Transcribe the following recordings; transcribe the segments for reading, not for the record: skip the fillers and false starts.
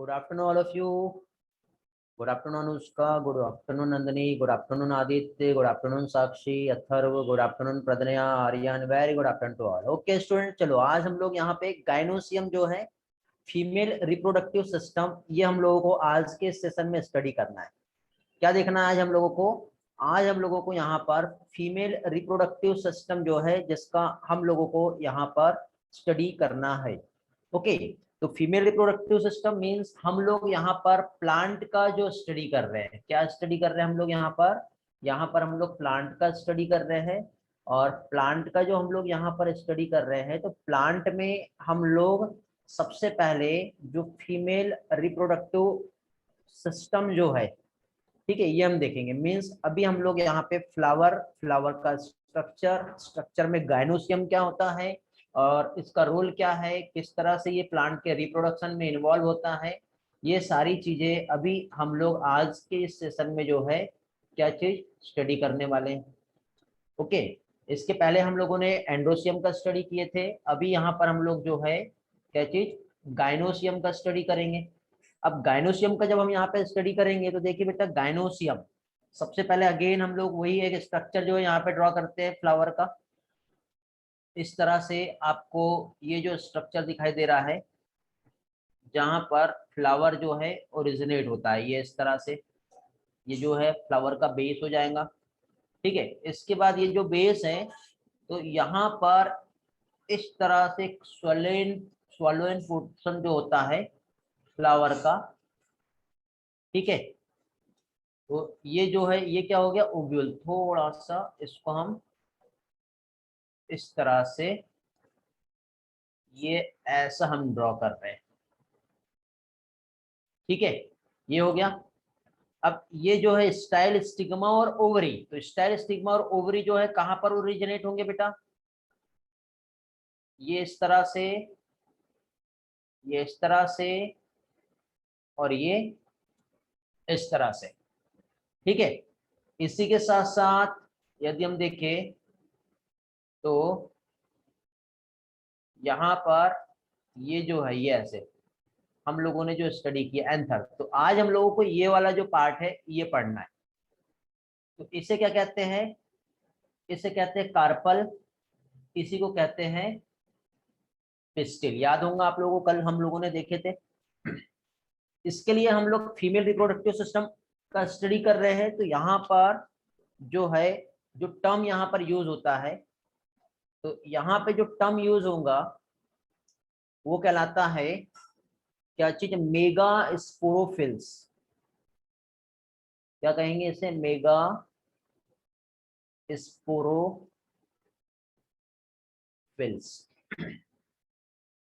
Good afternoon, all of you. Good afternoon, Anushka. Good afternoon, Nandini. Good afternoon, Aditya. Good afternoon, Sakshi, Atharv. Good afternoon, Pradanya, Aryan. Very good afternoon to all. Okay, student, चलो आज हम लोग यहाँ पे gynoecium जो है female reproductive system, ये हम लोगों को आज के सेशन में स्टडी करना है। क्या देखना है आज हम लोगों को? आज हम लोगों को यहाँ पर फीमेल रिप्रोडक्टिव सिस्टम जो है जिसका हम लोगों को यहाँ पर स्टडी करना है। ओके, तो फीमेल रिप्रोडक्टिव सिस्टम मींस हम लोग यहाँ पर प्लांट का जो स्टडी कर रहे हैं। क्या स्टडी कर रहे हैं हम लोग यहाँ पर? यहाँ पर हम लोग प्लांट का स्टडी कर रहे हैं। और प्लांट का जो हम लोग यहाँ पर स्टडी कर रहे हैं, तो प्लांट में हम लोग सबसे पहले जो फीमेल रिप्रोडक्टिव सिस्टम जो है, ठीक है, ये हम देखेंगे। मींस अभी हम लोग यहाँ पे फ्लावर का स्ट्रक्चर में गाइनोसियम क्या होता है और इसका रोल क्या है, किस तरह से ये प्लांट के रिप्रोडक्शन में इन्वॉल्व होता है, ये सारी चीजें अभी हम लोग आज के इस सेशन में जो है क्या चीज स्टडी करने वाले हैं। ओके, इसके पहले हम लोगों ने एंड्रोसियम का स्टडी किए थे। अभी यहाँ पर हम लोग जो है क्या चीज गाइनोसियम का स्टडी करेंगे। अब गाइनोसियम का जब हम यहाँ पे स्टडी करेंगे तो देखिए बेटा, गाइनोसियम सबसे पहले अगेन हम लोग वही एक स्ट्रक्चर जो है यहाँ पे ड्रॉ करते हैं फ्लावर का। इस तरह से आपको ये जो स्ट्रक्चर दिखाई दे रहा है जहाँ पर फ्लावर जो है ओरिजिनेट होता है, ये इस तरह से ये जो है फ्लावर का बेस हो जाएगा। ठीक है, इसके बाद ये जो बेस है तो यहाँ पर इस तरह से स्वॉलोइन पोर्शन जो होता है फ्लावर का, ठीक है, तो ये जो है ये क्या हो गया, ओव्यूल। थोड़ा सा इसको हम इस तरह से ये ऐसा हम ड्रॉ कर रहे हैं, ठीक है, ये हो गया। अब ये जो है स्टाइल स्टिग्मा और ओवरी, तो स्टाइल स्टिग्मा और ओवरी जो है कहां पर ओरिजिनेट होंगे बेटा? ये इस तरह से, ये इस तरह से और ये इस तरह से, ठीक है। इसी के साथ साथ यदि हम देखें तो यहाँ पर ये जो है ये ऐसे हम लोगों ने जो स्टडी किया एंथर, तो आज हम लोगों को ये वाला जो पार्ट है ये पढ़ना है। तो इसे क्या कहते हैं? इसे कहते हैं कार्पल, इसी को कहते हैं पिस्टिल। याद होगा आप लोगों को, कल हम लोगों ने देखे थे। इसके लिए हम लोग फीमेल रिप्रोडक्टिव सिस्टम का स्टडी कर रहे हैं। तो यहाँ पर जो है जो टर्म यहाँ पर यूज होता है, तो यहाँ पे जो टर्म यूज होगा वो कहलाता है क्या चीज? Mega sporophylls. क्या कहेंगे इसे? Mega sporophylls.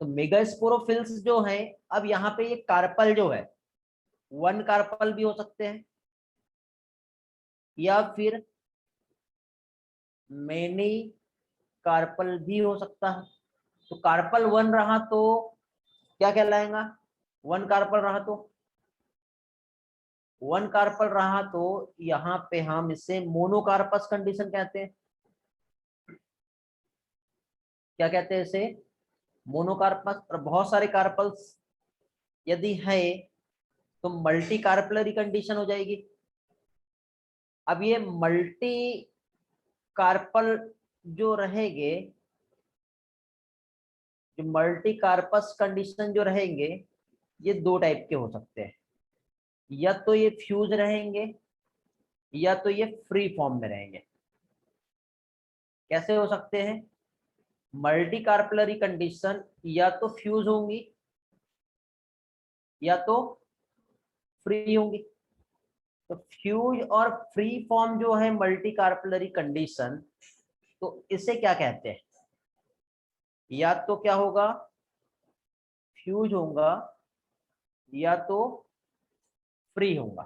तो मेगा स्पोरोफिल्स जो है, अब यहाँ पे ये कार्पल जो है वन कार्पल भी हो सकते हैं या फिर मेनी कार्पल भी हो सकता है। तो कार्पल वन रहा तो क्या कहलाएगा? वन कार्पल रहा तो, वन कार्पल रहा तो यहाँ पे हम इसे मोनोकार्पस कंडीशन कहते हैं। क्या कहते हैं इसे? मोनोकार्पस। और बहुत सारे कार्पल्स यदि है तो मल्टी कार्पलरी कंडीशन हो जाएगी। अब ये मल्टी कार्पल जो रहेंगे, जो मल्टी कार्पस कंडीशन जो रहेंगे, ये दो टाइप के हो सकते हैं। या तो ये फ्यूज रहेंगे या तो ये फ्री फॉर्म में रहेंगे। कैसे हो सकते हैं? मल्टी कार्पलरी कंडीशन या तो फ्यूज होंगी या तो फ्री होंगी। तो फ्यूज और फ्री फॉर्म जो है मल्टी कार्पलरी कंडीशन, तो इसे क्या कहते हैं? या तो क्या होगा, फ्यूज होगा या तो फ्री होगा।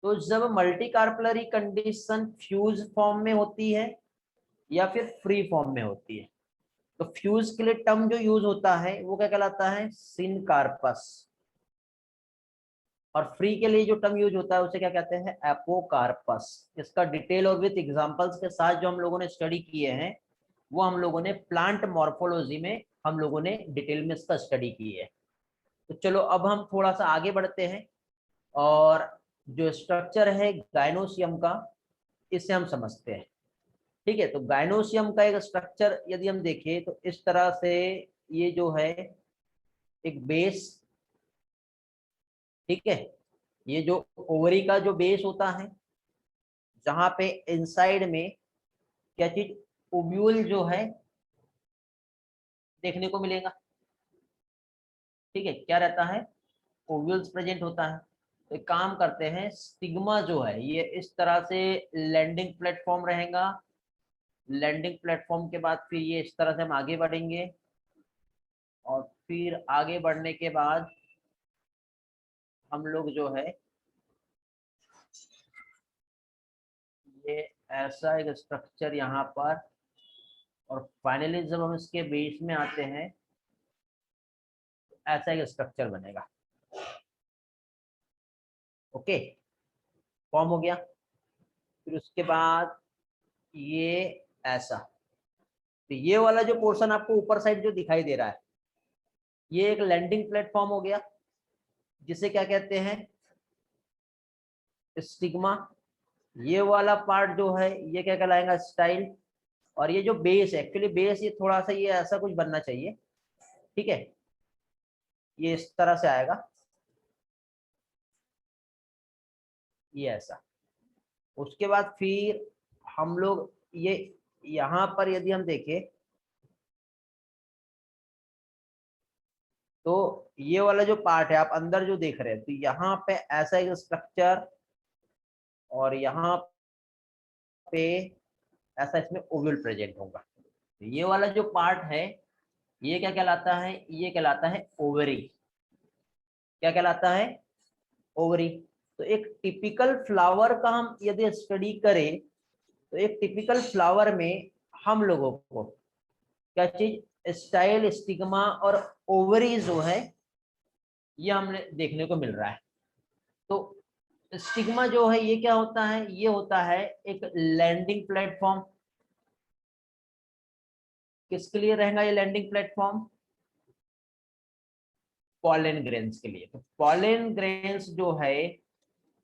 तो जब multi carpellary condition fuse form में होती है या फिर फ्री फॉर्म में होती है, तो फ्यूज के लिए टर्म जो यूज होता है वो क्या कहलाता है? सिनकार्पस। और फ्री के लिए जो टर्म यूज होता है उसे क्या कहते हैं? एपोकार्पस। इसका डिटेल और विथ एग्जांपल्स के साथ जो हम लोगों ने स्टडी किए हैं वो हम लोगों ने प्लांट मॉर्फोलॉजी में हम लोगों ने डिटेल में इसका स्टडी की है। तो चलो अब हम थोड़ा सा आगे बढ़ते हैं और जो स्ट्रक्चर है गायनोसियम का इसे हम समझते हैं। ठीक है, तो गायनोसियम का एक स्ट्रक्चर यदि हम देखें तो इस तरह से ये जो है एक बेस, ठीक है, ये जो ओवरी का जो बेस होता है जहां पे इनसाइड में क्या चीज, ओव्यूल जो है देखने को मिलेगा। ठीक है, क्या रहता है, ओव्यूल्स प्रेजेंट होता है। तो एक काम करते हैं, स्टिग्मा जो है ये इस तरह से लैंडिंग प्लेटफॉर्म रहेगा। लैंडिंग प्लेटफॉर्म के बाद फिर ये इस तरह से हम आगे बढ़ेंगे और फिर आगे बढ़ने के बाद हम लोग जो है ये ऐसा एक स्ट्रक्चर यहाँ पर, और फाइनली जब हम इसके बेस में आते हैं ऐसा एक स्ट्रक्चर बनेगा। ओके, फॉर्म हो गया। फिर उसके बाद ये ऐसा, तो ये वाला जो पोर्शन आपको ऊपर साइड जो दिखाई दे रहा है ये एक लैंडिंग प्लेटफॉर्म हो गया, जिसे क्या कहते हैं, स्टिग्मा। ये वाला पार्ट जो है ये क्या कहलाएगा, स्टाइल। और ये जो बेस है, एक्चुअली बेस ये थोड़ा सा ये ऐसा कुछ बनना चाहिए। ठीक है, ये इस तरह से आएगा, ये ऐसा। उसके बाद फिर हम लोग ये यहाँ पर यदि हम देखें तो ये वाला जो पार्ट है आप अंदर जो देख रहे हैं, तो यहाँ पे ऐसा एक स्ट्रक्चर और यहाँ पे ऐसा इसमें ओवल प्रेजेंट होगा। तो ये वाला जो पार्ट है ये क्या कहलाता है, ये कहलाता है ओवरी। क्या कहलाता है, ओवरी। तो एक टिपिकल फ्लावर का हम यदि स्टडी करें तो एक टिपिकल फ्लावर में हम लोगों को क्या चीज, स्टाइल, स्टिग्मा और ओवरी जो है ये हमने देखने को मिल रहा है। तो स्टिग्मा जो है ये क्या होता है, ये होता है एक लैंडिंग प्लेटफॉर्म। किसके लिए रहेगा ये लैंडिंग प्लेटफॉर्म, पॉलन ग्रेन्स के लिए। तो पॉलन ग्रेन्स जो है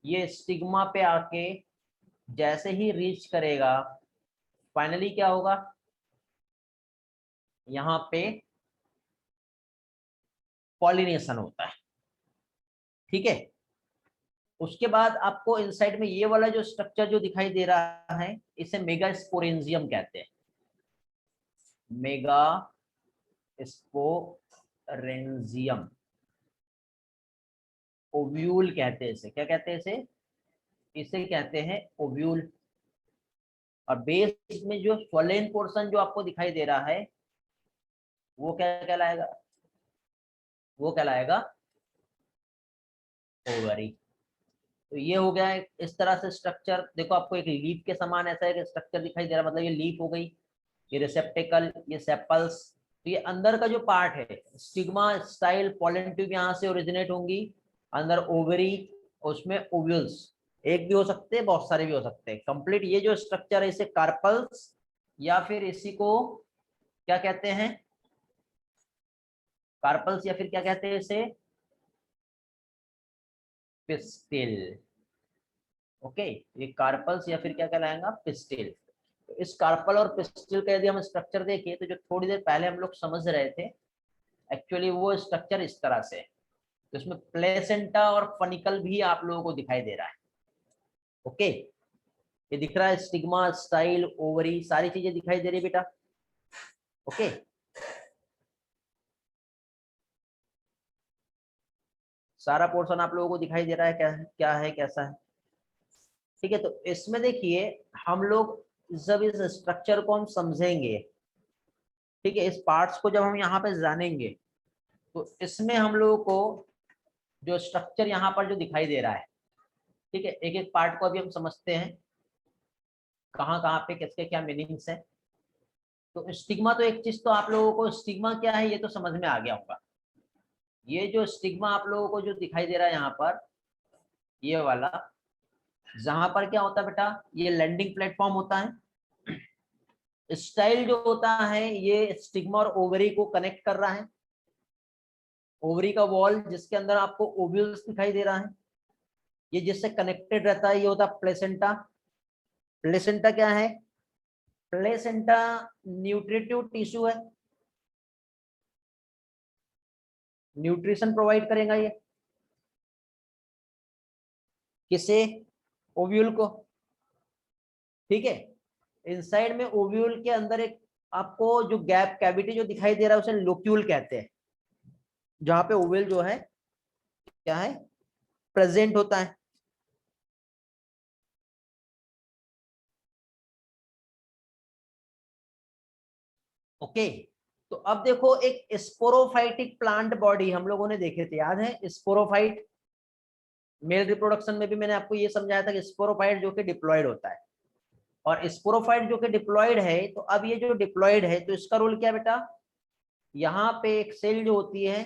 ये स्टिग्मा पे आके जैसे ही रीच करेगा फाइनली क्या होगा, यहाँ पे पॉलिनेशन होता है। ठीक है, उसके बाद आपको इनसाइड में ये वाला जो स्ट्रक्चर जो दिखाई दे रहा है इसे मेगास्पोरेंजियम कहते हैं। मेगास्पोरेंजियम, ओव्यूल कहते हैं इसे। क्या कहते हैं इसे, इसे कहते हैं ओव्यूल। और बेस में जो स्वलेन पोर्शन जो आपको दिखाई दे रहा है वो क्या कहलाएगा, वो कहलाएगा ओवरी। तो ये हो गया इस तरह से स्ट्रक्चर। देखो आपको एक लीफ के समान ऐसा एक स्ट्रक्चर दिखाई दे रहा है, मतलब ये लीफ हो गई, ये रिसेप्टिकल, ये सेपल्स। तो ये अंदर का जो पार्ट है स्टिग्मा, स्टाइल, पॉलन ट्यूब यहाँ से ओरिजिनेट होंगी, अंदर ओवरी, उसमें ओव्यूल्स। एक भी हो सकते हैं, बहुत सारे भी हो सकते हैं। कंप्लीट ये जो स्ट्रक्चर है इसे कार्पल्स या फिर इसी को क्या कहते हैं, कार्पल्स या फिर क्या कहते हैं इसे, पिस्टिल। ओके, ये कार्पल्स या फिर क्या कहलाएगा, पिस्टिल। तो इस कार्पल और पिस्टिल का यदि हम स्ट्रक्चर देखें तो जो थोड़ी देर पहले हम लोग समझ रहे थे एक्चुअली वो स्ट्रक्चर इस तरह से है। तो इसमें प्लेसेंटा और फनिकल भी आप लोगों को दिखाई दे रहा है। ओके, ये दिख रहा है, स्टिग्मा, स्टाइल, ओवरी, सारी चीजें दिखाई दे रही है बेटा। ओके, सारा पोर्शन आप लोगों को दिखाई दे रहा है, क्या क्या है, कैसा है। ठीक है, तो इसमें देखिए हम लोग जब इस स्ट्रक्चर को हम समझेंगे, ठीक है, इस पार्ट्स को जब हम यहाँ पे जानेंगे तो इसमें हम लोगों को जो स्ट्रक्चर यहाँ पर जो दिखाई दे रहा है, ठीक है, एक एक पार्ट को अभी हम समझते हैं कहाँ कहाँ पे किसके क्या मीनिंग्स है। तो स्टिग्मा, तो एक चीज तो आप लोगों को स्टिग्मा क्या है ये तो समझ में आ गया होगा। ये जो स्टिग्मा आप लोगों को जो दिखाई दे रहा है यहाँ पर, ये वाला, जहां पर क्या होता है बेटा, ये लैंडिंग प्लेटफॉर्म होता है। स्टाइल जो होता है ये स्टिग्मा और ओवरी को कनेक्ट कर रहा है। ओवरी का वॉल जिसके अंदर आपको ओव्यूल्स दिखाई दे रहा है, ये जिससे कनेक्टेड रहता है, ये होता है प्लेसेंटा। प्लेसेंटा क्या है? प्लेसेंटा न्यूट्रिटिव टिश्यू है, न्यूट्रिशन प्रोवाइड करेगा ये किसे? ओव्यूल को। ठीक है, इनसाइड में ओव्यूल के अंदर एक आपको जो गैप कैविटी जो दिखाई दे रहा है उसे लोक्यूल कहते हैं, जहां पे ओव्यूल जो है क्या है, प्रेजेंट होता है। ओके, तो अब देखो एक स्पोरोफाइटिक प्लांट बॉडी हम लोगों ने देखे थे, याद है? स्पोरोफाइट, मेल रिप्रोडक्शन में भी मैंने आपको ये समझाया था कि स्पोरोफाइट जो कि डिप्लॉयड होता है, और स्पोरोफाइट जो कि डिप्लॉयड है, तो अब ये जो डिप्लॉयड है तो इसका रोल क्या बेटा? यहाँ पे एक सेल जो होती है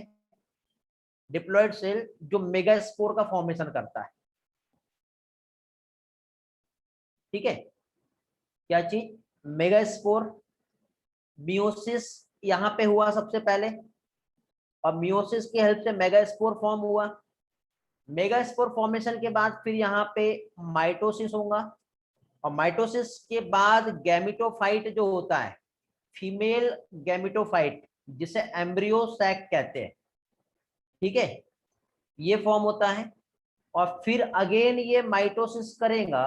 डिप्लॉयड सेल, जो मेगास्पोर का फॉर्मेशन करता है। ठीक है, क्या चीज? मेगास्पोर। मियोसिस यहाँ पे हुआ सबसे पहले, और मियोसिस की हेल्प से मेगास्पोर फॉर्म हुआ। मेगास्पोर फॉर्मेशन के बाद फिर यहाँ पे माइटोसिस होगा, और माइटोसिस के बाद गैमिटोफाइट जो होता है, फीमेल गैमिटोफाइट, जिसे एम्ब्रियो सैक कहते हैं। ठीक है, ये फॉर्म होता है, और फिर अगेन ये माइटोसिस करेगा,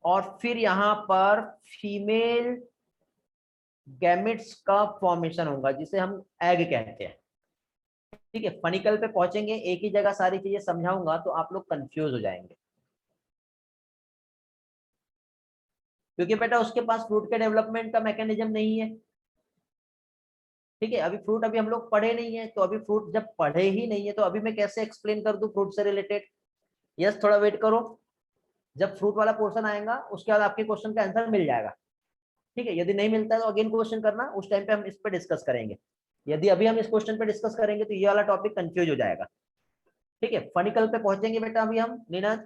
और फिर यहाँ पर फीमेल गैमेट्स का फॉर्मेशन होगा, जिसे हम एग कहते हैं। ठीक है, फनिकल पे पहुंचेंगे, एक ही जगह सारी चीजें समझाऊंगा तो आप लोग कंफ्यूज हो जाएंगे, क्योंकि बेटा उसके पास फ्रूट के डेवलपमेंट का मैकेनिज्म नहीं है। ठीक है, अभी फ्रूट अभी हम लोग पढ़े नहीं है, तो अभी फ्रूट जब पढ़े ही नहीं है तो अभी मैं कैसे एक्सप्लेन कर दूं फ्रूट से रिलेटेड? यस, थोड़ा वेट करो, जब फ्रूट वाला पोर्शन आएगा उसके बाद आपके क्वेश्चन का आंसर मिल जाएगा। ठीक है, यदि नहीं मिलता है तो अगेन क्वेश्चन करना, उस टाइम पे हम इस पर डिस्कस करेंगे। यदि अभी हम इस क्वेश्चन पे डिस्कस करेंगे तो ये वाला टॉपिक कंफ्यूज हो जाएगा। ठीक है, फनिकल पे पहुंचेंगे बेटा अभी हम, नीरज,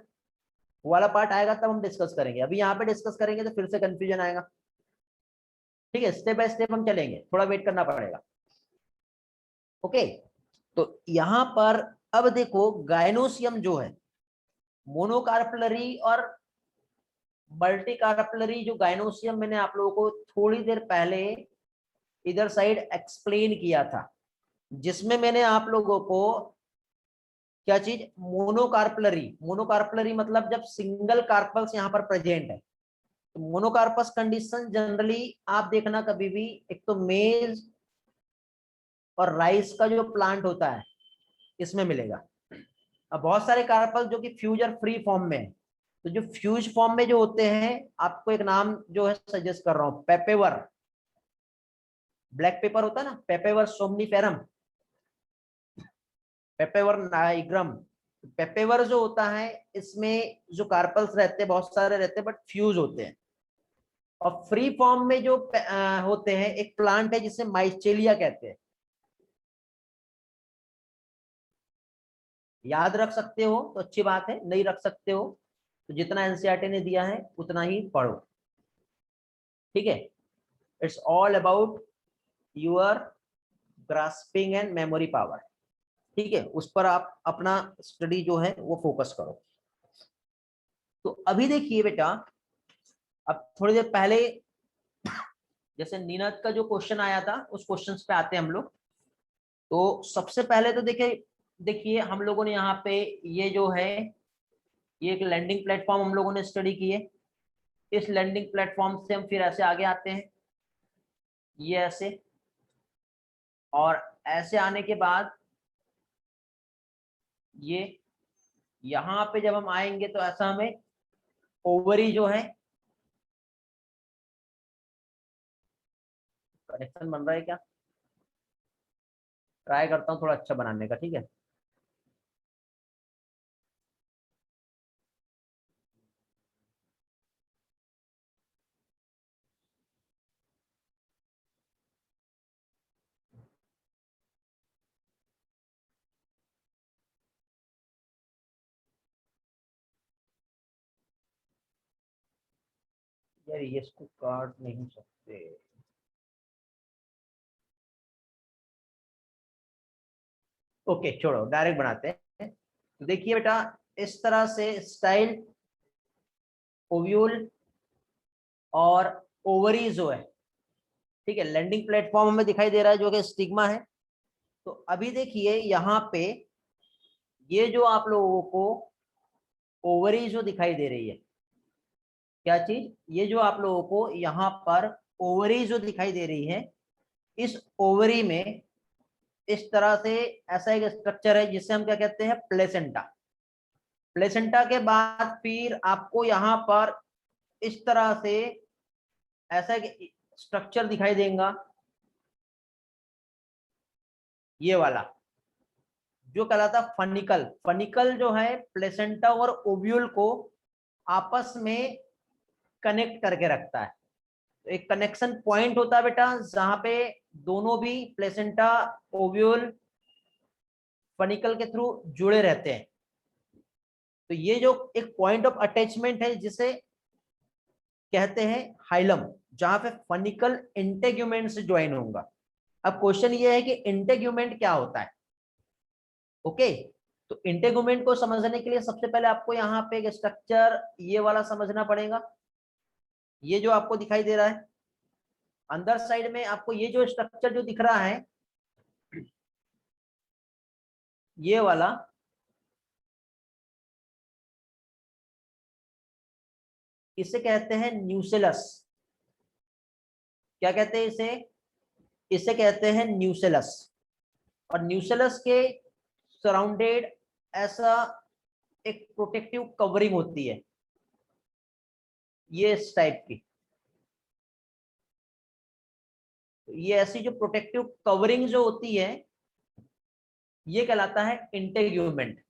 वाला पार्ट आएगा तब हम डिस्कस करेंगे, अभी यहाँ पे डिस्कस करेंगे तो फिर से कंफ्यूजन आएगा। ठीक है, स्टेप बाय स्टेप हम चलेंगे, थोड़ा वेट करना पड़ेगा। ओके, तो यहाँ पर अब देखो गायनोसियम जो है, मोनोकार्पलरी और मल्टीकार्पलरी जो गायनोसियम, मैंने आप लोगों को थोड़ी देर पहले इधर साइड एक्सप्लेन किया था, जिसमें मैंने आप लोगों को क्या चीज, मोनोकार्पलरी, मोनोकार्पलरी मतलब जब सिंगल कार्पल्स यहाँ पर प्रेजेंट है, तो मोनोकार्पस कंडीशन जनरली आप देखना कभी भी, एक तो मेज और राइस का जो प्लांट होता है इसमें मिलेगा। अब बहुत सारे कार्पल जो कि फ्यूज और फ्री फॉर्म में है, तो जो फ्यूज फॉर्म में जो होते हैं, आपको एक नाम जो है सजेस्ट कर रहा हूं, पेपेवर, ब्लैक पेपर होता है ना, पेपेवर सोमनीफेरम, पेपेवर नाइग्रम। पेपेवर जो होता है, इसमें जो कार्पल्स रहते हैं बहुत सारे रहते हैं, बट फ्यूज होते हैं। और फ्री फॉर्म में जो होते हैं, एक प्लांट है जिसे माइचेलिया कहते हैं। याद रख सकते हो तो अच्छी बात है, नहीं रख सकते हो तो जितना एनसीईआरटी ने दिया है उतना ही पढ़ो। ठीक है, it's all about your grasping and memory power. ठीक है, उस पर आप अपना स्टडी जो है वो फोकस करो। तो अभी देखिए बेटा, अब थोड़ी देर पहले जैसे नीरज का जो क्वेश्चन आया था उस क्वेश्चन पे आते हैं हम लोग। तो सबसे पहले तो देखिए, हम लोगों ने यहाँ पे ये जो है, ये एक लैंडिंग प्लेटफॉर्म हम लोगों ने स्टडी किए। इस लैंडिंग प्लेटफॉर्म से हम फिर ऐसे आगे आते हैं, ये ऐसे, और ऐसे आने के बाद ये यहाँ पे जब हम आएंगे तो ऐसा हमें ओवरी जो है, कनेक्शन बन रहा है क्या? ट्राई करता हूँ थोड़ा अच्छा बनाने का, ठीक है। यार ये इसको काट नहीं सकते। ओके छोड़ो, डायरेक्ट बनाते हैं। तो देखिए बेटा, इस तरह से स्टाइल, ओव्यूल और ओवरी जो है, ठीक है, लैंडिंग प्लेटफॉर्म हमें दिखाई दे रहा है जो कि स्टिग्मा है। तो अभी देखिए यहाँ पे ये जो आप लोगों को ओवरी जो दिखाई दे रही है, क्या चीज, ये जो आप लोगों को यहाँ पर ओवरी जो दिखाई दे रही है, इस ओवरी में इस तरह से ऐसा एक स्ट्रक्चर है जिसे हम क्या कहते हैं, प्लेसेंटा। प्लेसेंटा के बाद फिर आपको यहाँ पर इस तरह से ऐसा एक स्ट्रक्चर दिखाई देगा, ये वाला जो कहलाता फनिकल। फनिकल जो है प्लेसेंटा और ओव्यूल को आपस में कनेक्ट करके रखता है। तो एक कनेक्शन पॉइंट होता है बेटा, जहां पे दोनों भी प्लेसेंटा, ओव्यूल फनिकल के थ्रू जुड़े रहते हैं। तो ये जो एक पॉइंट ऑफ अटैचमेंट है जिसे कहते हैं हाइलम, जहां पे फनिकल इंटेग्यूमेंट से ज्वाइन होगा। अब क्वेश्चन ये है कि इंटेग्यूमेंट क्या होता है। ओके, तो इंटेगुमेंट को समझने के लिए सबसे पहले आपको यहाँ पे एक स्ट्रक्चर ये वाला समझना पड़ेगा। ये जो आपको दिखाई दे रहा है अंदर साइड में, आपको ये जो स्ट्रक्चर जो दिख रहा है, ये वाला, इसे कहते हैं न्यूसेलस। क्या कहते हैं इसे, इसे कहते हैं न्यूसेलस। और न्यूसेलस के सराउंडेड ऐसा एक प्रोटेक्टिव कवरिंग होती है, ये इस टाइप की। ये ऐसी जो प्रोटेक्टिव कवरिंग जो होती है, ये कहलाता है इंटेग्यूमेंट।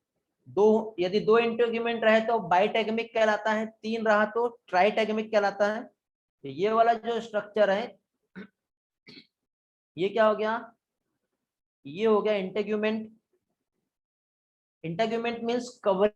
दो, यदि दो इंटेग्यूमेंट रहे तो बाइटेगमिक कहलाता है, तीन रहा तो ट्राइटेगमिक कहलाता है। तो ये वाला जो स्ट्रक्चर है, ये क्या हो गया, ये हो गया integument. Integument means cover,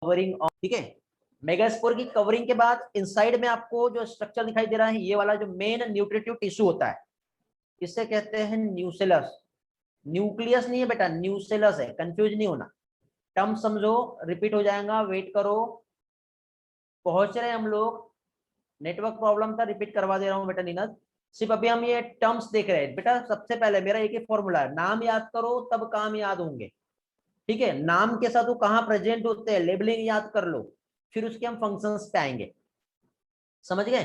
covering, ठीक है। मेगास्पोर की कवरिंग के बाद इनसाइड में आपको जो स्ट्रक्चर दिखाई दे रहा है, ये वाला जो मेन न्यूट्रिटिव टिश्यू होता है, इसे कहते हैं न्यूसेलस। न्यूक्लियस नहीं है बेटा, न्यूसेलस है, कंफ्यूज नहीं होना। टर्म समझो, रिपीट हो जाएगा, वेट करो। पहुंच रहे हम लोग, नेटवर्क प्रॉब्लम था, रिपीट करवा दे रहा हूं बेटा नीनद। सिर्फ अभी हम ये टर्म्स देख रहे हैं बेटा। सबसे पहले मेरा एक ही फॉर्मूला है, नाम याद करो तब काम याद होंगे, ठीक है। नाम के साथ वो कहाँ प्रेजेंट होते हैं, लेबलिंग याद कर लो, फिर उसके हम फंक्शंस पे आएंगे, समझ गए।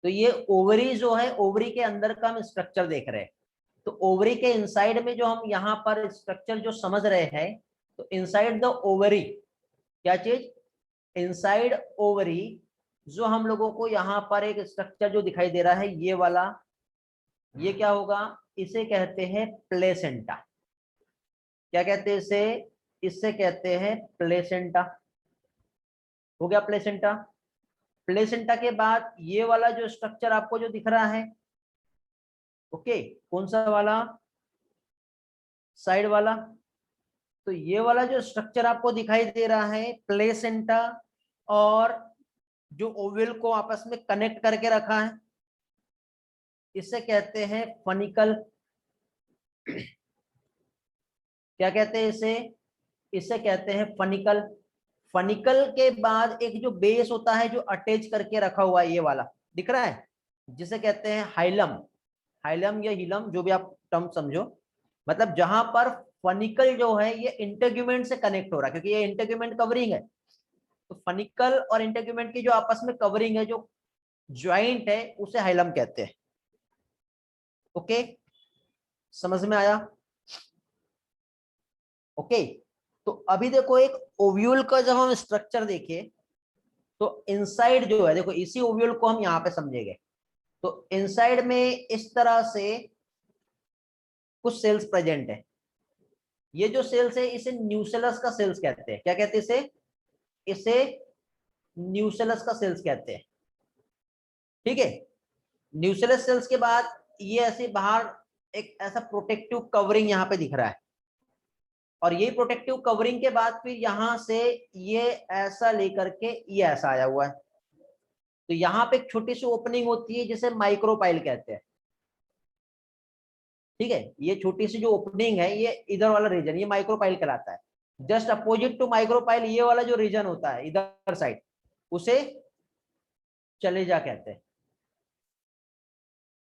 तो ये ओवरी जो है, ओवरी के अंदर का हम स्ट्रक्चर देख रहे हैं। तो ओवरी के इनसाइड में जो हम यहाँ पर स्ट्रक्चर जो समझ रहे हैं, तो इनसाइड द ओवरी, क्या चीज, इनसाइड ओवरी, जो हम लोगों को यहाँ पर एक स्ट्रक्चर जो दिखाई दे रहा है, ये वाला, ये क्या होगा, इसे कहते हैं प्लेसेंटा। क्या कहते हैं इसे, इसे कहते हैं प्लेसेंटा। हो गया प्लेसेंटा। प्लेसेंटा के बाद ये वाला जो स्ट्रक्चर आपको जो दिख रहा है, ओके, कौन सा वाला, साइड वाला। तो ये वाला जो स्ट्रक्चर आपको दिखाई दे रहा है, प्लेसेंटा और जो ओवल को आपस में कनेक्ट करके रखा है, इसे कहते हैं फनिकल। क्या कहते हैं इसे, इसे कहते हैं फनिकल। फनिकल के बाद एक जो बेस होता है जो अटैच करके रखा हुआ है, ये वाला दिख रहा है, जिसे कहते हैं हाइलम। हाइलम या हिलम, जो भी आप टर्म समझो, मतलब जहां पर फनिकल जो है ये इंटेग्यूमेंट से कनेक्ट हो रहा है, क्योंकि ये इंटेग्यूमेंट कवरिंग है। तो फनिकल और इंटेग्यूमेंट की जो आपस में कवरिंग है, जो ज्वाइंट है, उसे हाइलम कहते हैं। ओके, समझ में आया। ओके, तो अभी देखो एक ओव्यूल का जब हम स्ट्रक्चर देखें, तो इनसाइड जो है, देखो इसी ओव्यूल को हम यहाँ पे समझेंगे। तो इनसाइड में इस तरह से कुछ सेल्स प्रेजेंट है। ये जो सेल्स है, इसे न्यूसेलस का सेल्स कहते हैं। क्या कहते हैं इसे, इसे न्यूसेलस का सेल्स कहते हैं, ठीक है। न्यूसेलस सेल्स के बाद ये ऐसे बाहर एक ऐसा प्रोटेक्टिव कवरिंग यहाँ पे दिख रहा है, और ये प्रोटेक्टिव कवरिंग के बाद फिर यहां से ये ऐसा लेकर के ये ऐसा आया हुआ है, तो यहाँ पे एक छोटी सी ओपनिंग होती है जिसे माइक्रोपाइल कहते हैं। ठीक है, ये छोटी सी जो ओपनिंग है ये इधर वाला रीजन ये माइक्रोपाइल कहलाता है। जस्ट अपोजिट टू माइक्रोपाइल ये वाला जो रीजन होता है इधर साइड उसे चलेजा कहते हैं।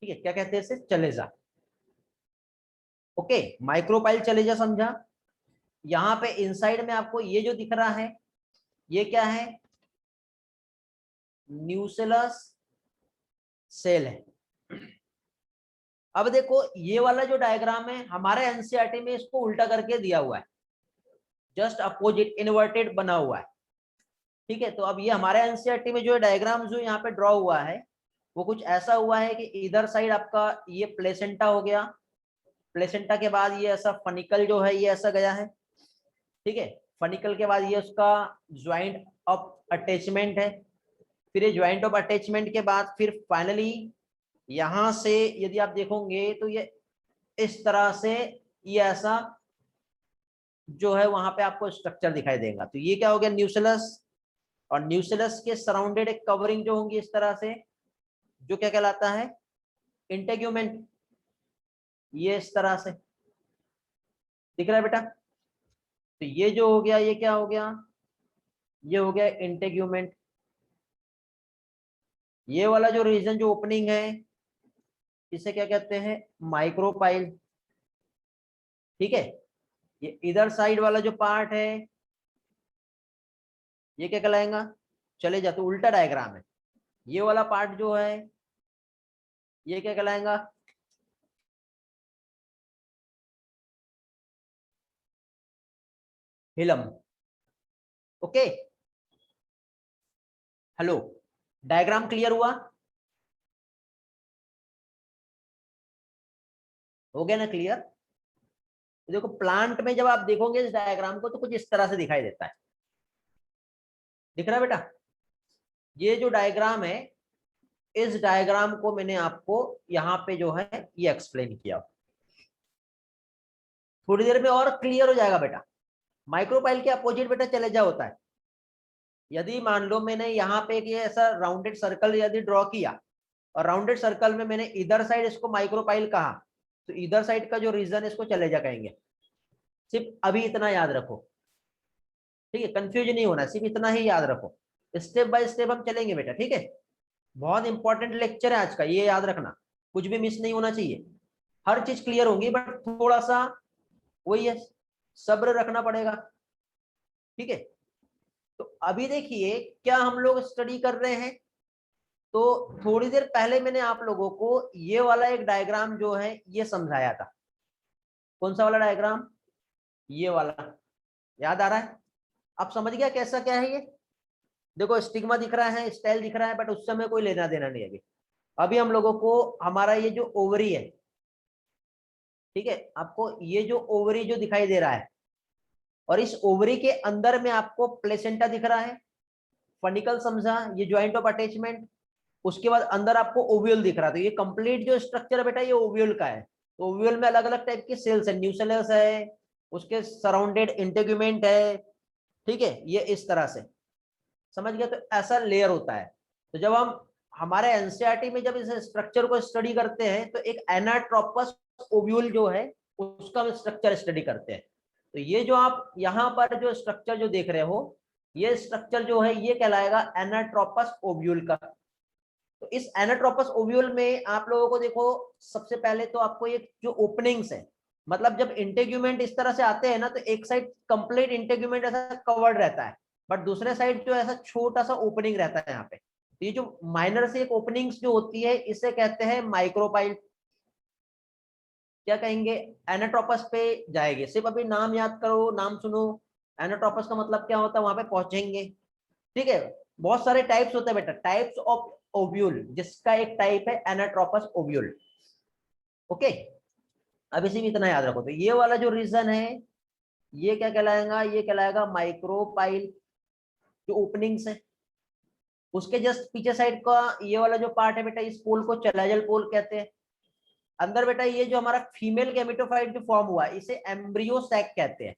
ठीक है, क्या कहते हैं इसे? चलेजा। ओके, माइक्रोपाइल चलेजा समझा। यहाँ पे इनसाइड में आपको ये जो दिख रहा है ये क्या है? न्यूसेलस सेल है। अब देखो ये वाला जो डायग्राम है हमारे एनसीईआरटी में इसको उल्टा करके दिया हुआ है, जस्ट अपोजिट इन्वर्टेड बना हुआ है। ठीक है, तो अब ये हमारे एनसीईआरटी में जो डायग्राम जो यहाँ पे ड्रॉ हुआ है वो कुछ ऐसा हुआ है कि इधर साइड आपका ये प्लेसेंटा हो गया, प्लेसेंटा के बाद ये ऐसा फनिकल जो है ये ऐसा गया है। ठीक है, फनिकल के बाद ये उसका ज्वाइंट ऑफ अटैचमेंट है, फिर ये ज्वाइंट ऑफ अटैचमेंट के बाद फिर फाइनली यहां से यदि आप देखोगे तो ये इस तरह से ये ऐसा जो है वहां पे आपको स्ट्रक्चर दिखाई देगा। तो ये क्या हो गया? न्यूसेलस। और न्यूसेलस के सराउंडेड एक कवरिंग जो होंगी इस तरह से जो क्या कहलाता है? इंटेग्यूमेंट। ये इस तरह से दिख रहा है बेटा? तो ये जो हो गया ये क्या हो गया? ये हो गया इंटेग्यूमेंट। ये वाला जो रीजन जो ओपनिंग है इसे क्या कहते हैं? माइक्रोपाइल। ठीक है, ये इधर साइड वाला जो पार्ट है ये क्या कहलाएगा? चले जाते उल्टा डायग्राम है, ये वाला पार्ट जो है ये क्या कहलाएगा? Hilum. Okay, hello, diagram clear हुआ? हो गया ना क्लियर? देखो प्लांट में जब आप देखोगे इस डायग्राम को तो कुछ इस तरह से दिखाई देता है। दिख रहा है बेटा? ये जो डायग्राम है इस डायग्राम को मैंने आपको यहाँ पे जो है ये एक्सप्लेन किया, थोड़ी देर में और क्लियर हो जाएगा बेटा। माइक्रोपाइल के अपोजिट बेटा चलेजा होता है। यदि मान लो मैंने यहाँ पे ये ऐसा राउंडेड सर्कल यदि ड्रॉ किया और राउंडेड सर्कल में मैंने इधर साइड इसको माइक्रोपाइल कहा तो इधर साइड का जो रीजन इसको चलेजा कहेंगे। सिर्फ अभी इतना याद रखो, ठीक है? कंफ्यूज नहीं होना, सिर्फ इतना ही याद रखो। स्टेप बाय स्टेप हम चलेंगे बेटा, ठीक है? बहुत इंपॉर्टेंट लेक्चर है आज का, ये याद रखना, कुछ भी मिस नहीं होना चाहिए। हर चीज क्लियर होगी बट थोड़ा सा वही है, सब्र रखना पड़ेगा। ठीक है, तो अभी देखिए क्या हम लोग स्टडी कर रहे हैं। तो थोड़ी देर पहले मैंने आप लोगों को ये वाला एक डायग्राम जो है ये समझाया था। कौन सा वाला डायग्राम? ये वाला, याद आ रहा है? आप समझ गया कैसा क्या है ये? देखो स्टिग्मा दिख रहा है, स्टाइल दिख रहा है, बट उससे हमें कोई लेना देना नहीं। अभी अभी हम लोगों को हमारा ये जो ओवरी है, ठीक है, आपको ये जो ओवरी जो दिखाई दे रहा है और इस ओवरी के अंदर में आपको प्लेसेंटा दिख रहा है, फनिकल समझा, ये ज्वाइंट ऑफ अटैचमेंट, उसके बाद अंदर आपको ओव्यूल दिख रहा है। तो ये कंप्लीट जो स्ट्रक्चर है बेटा ये ओव्यूल का है। तो ओव्यूल में अलग अलग टाइप के सेल्स है, न्यूसेलस है, उसके सराउंडेड इंटेग्यूमेंट है। ठीक है, ये इस तरह से समझ गया? तो ऐसा लेयर होता है। तो जब हम हमारे एनसीईआरटी में जब इस स्ट्रक्चर को स्टडी करते हैं तो एक एनाट्रोपस ओव्यूल जो है उसका स्ट्रक्चर स्टडी करते हैं। तो ये जो आप यहाँ पर जो स्ट्रक्चर जो देख रहे हो ये स्ट्रक्चर जो है ये कहलाएगा एनाट्रोपस ओव्यूल का। तो इस एनाट्रोपस ओव्यूल में आप लोगों को देखो सबसे पहले तो आपको ये जो ओपनिंग्स है, मतलब जब इंटेग्यूमेंट इस तरह से आते हैं ना तो एक साइड कंप्लीट इंटेग्यूमेंट ऐसा कवर्ड रहता है बट दूसरे साइड जो ऐसा छोटा सा ओपनिंग रहता है यहाँ पे। तो ये जो माइनर से एक ओपनिंग्स जो होती है इसे कहते हैं माइक्रोपाइल। क्या कहेंगे? एनाट्रोपस पे जाएंगे, सिर्फ अभी नाम याद करो, नाम सुनो। एनाट्रोपस का मतलब क्या होता है वहां पे पहुंचेंगे। ठीक है, बहुत सारे टाइप्स होते हैं बेटा, टाइप्स ऑफ ओव्यूल, जिसका एक टाइप है एनाट्रोपस ओव्यूल। ओके, अब इसी में इतना याद रखो। तो ये वाला जो रीजन है ये क्या कहलाएगा? ये कहलाएगा माइक्रोपाइल, जो ओपनिंग्स है। उसके जस्ट पीछे साइड का ये वाला जो पार्ट है बेटा इस पोल को चलाजल पोल कहते हैं। अंदर बेटा ये जो हमारा फीमेल गैमेटोफाइट जो फॉर्म हुआ इसे एम्ब्रियो सैक कहते हैं।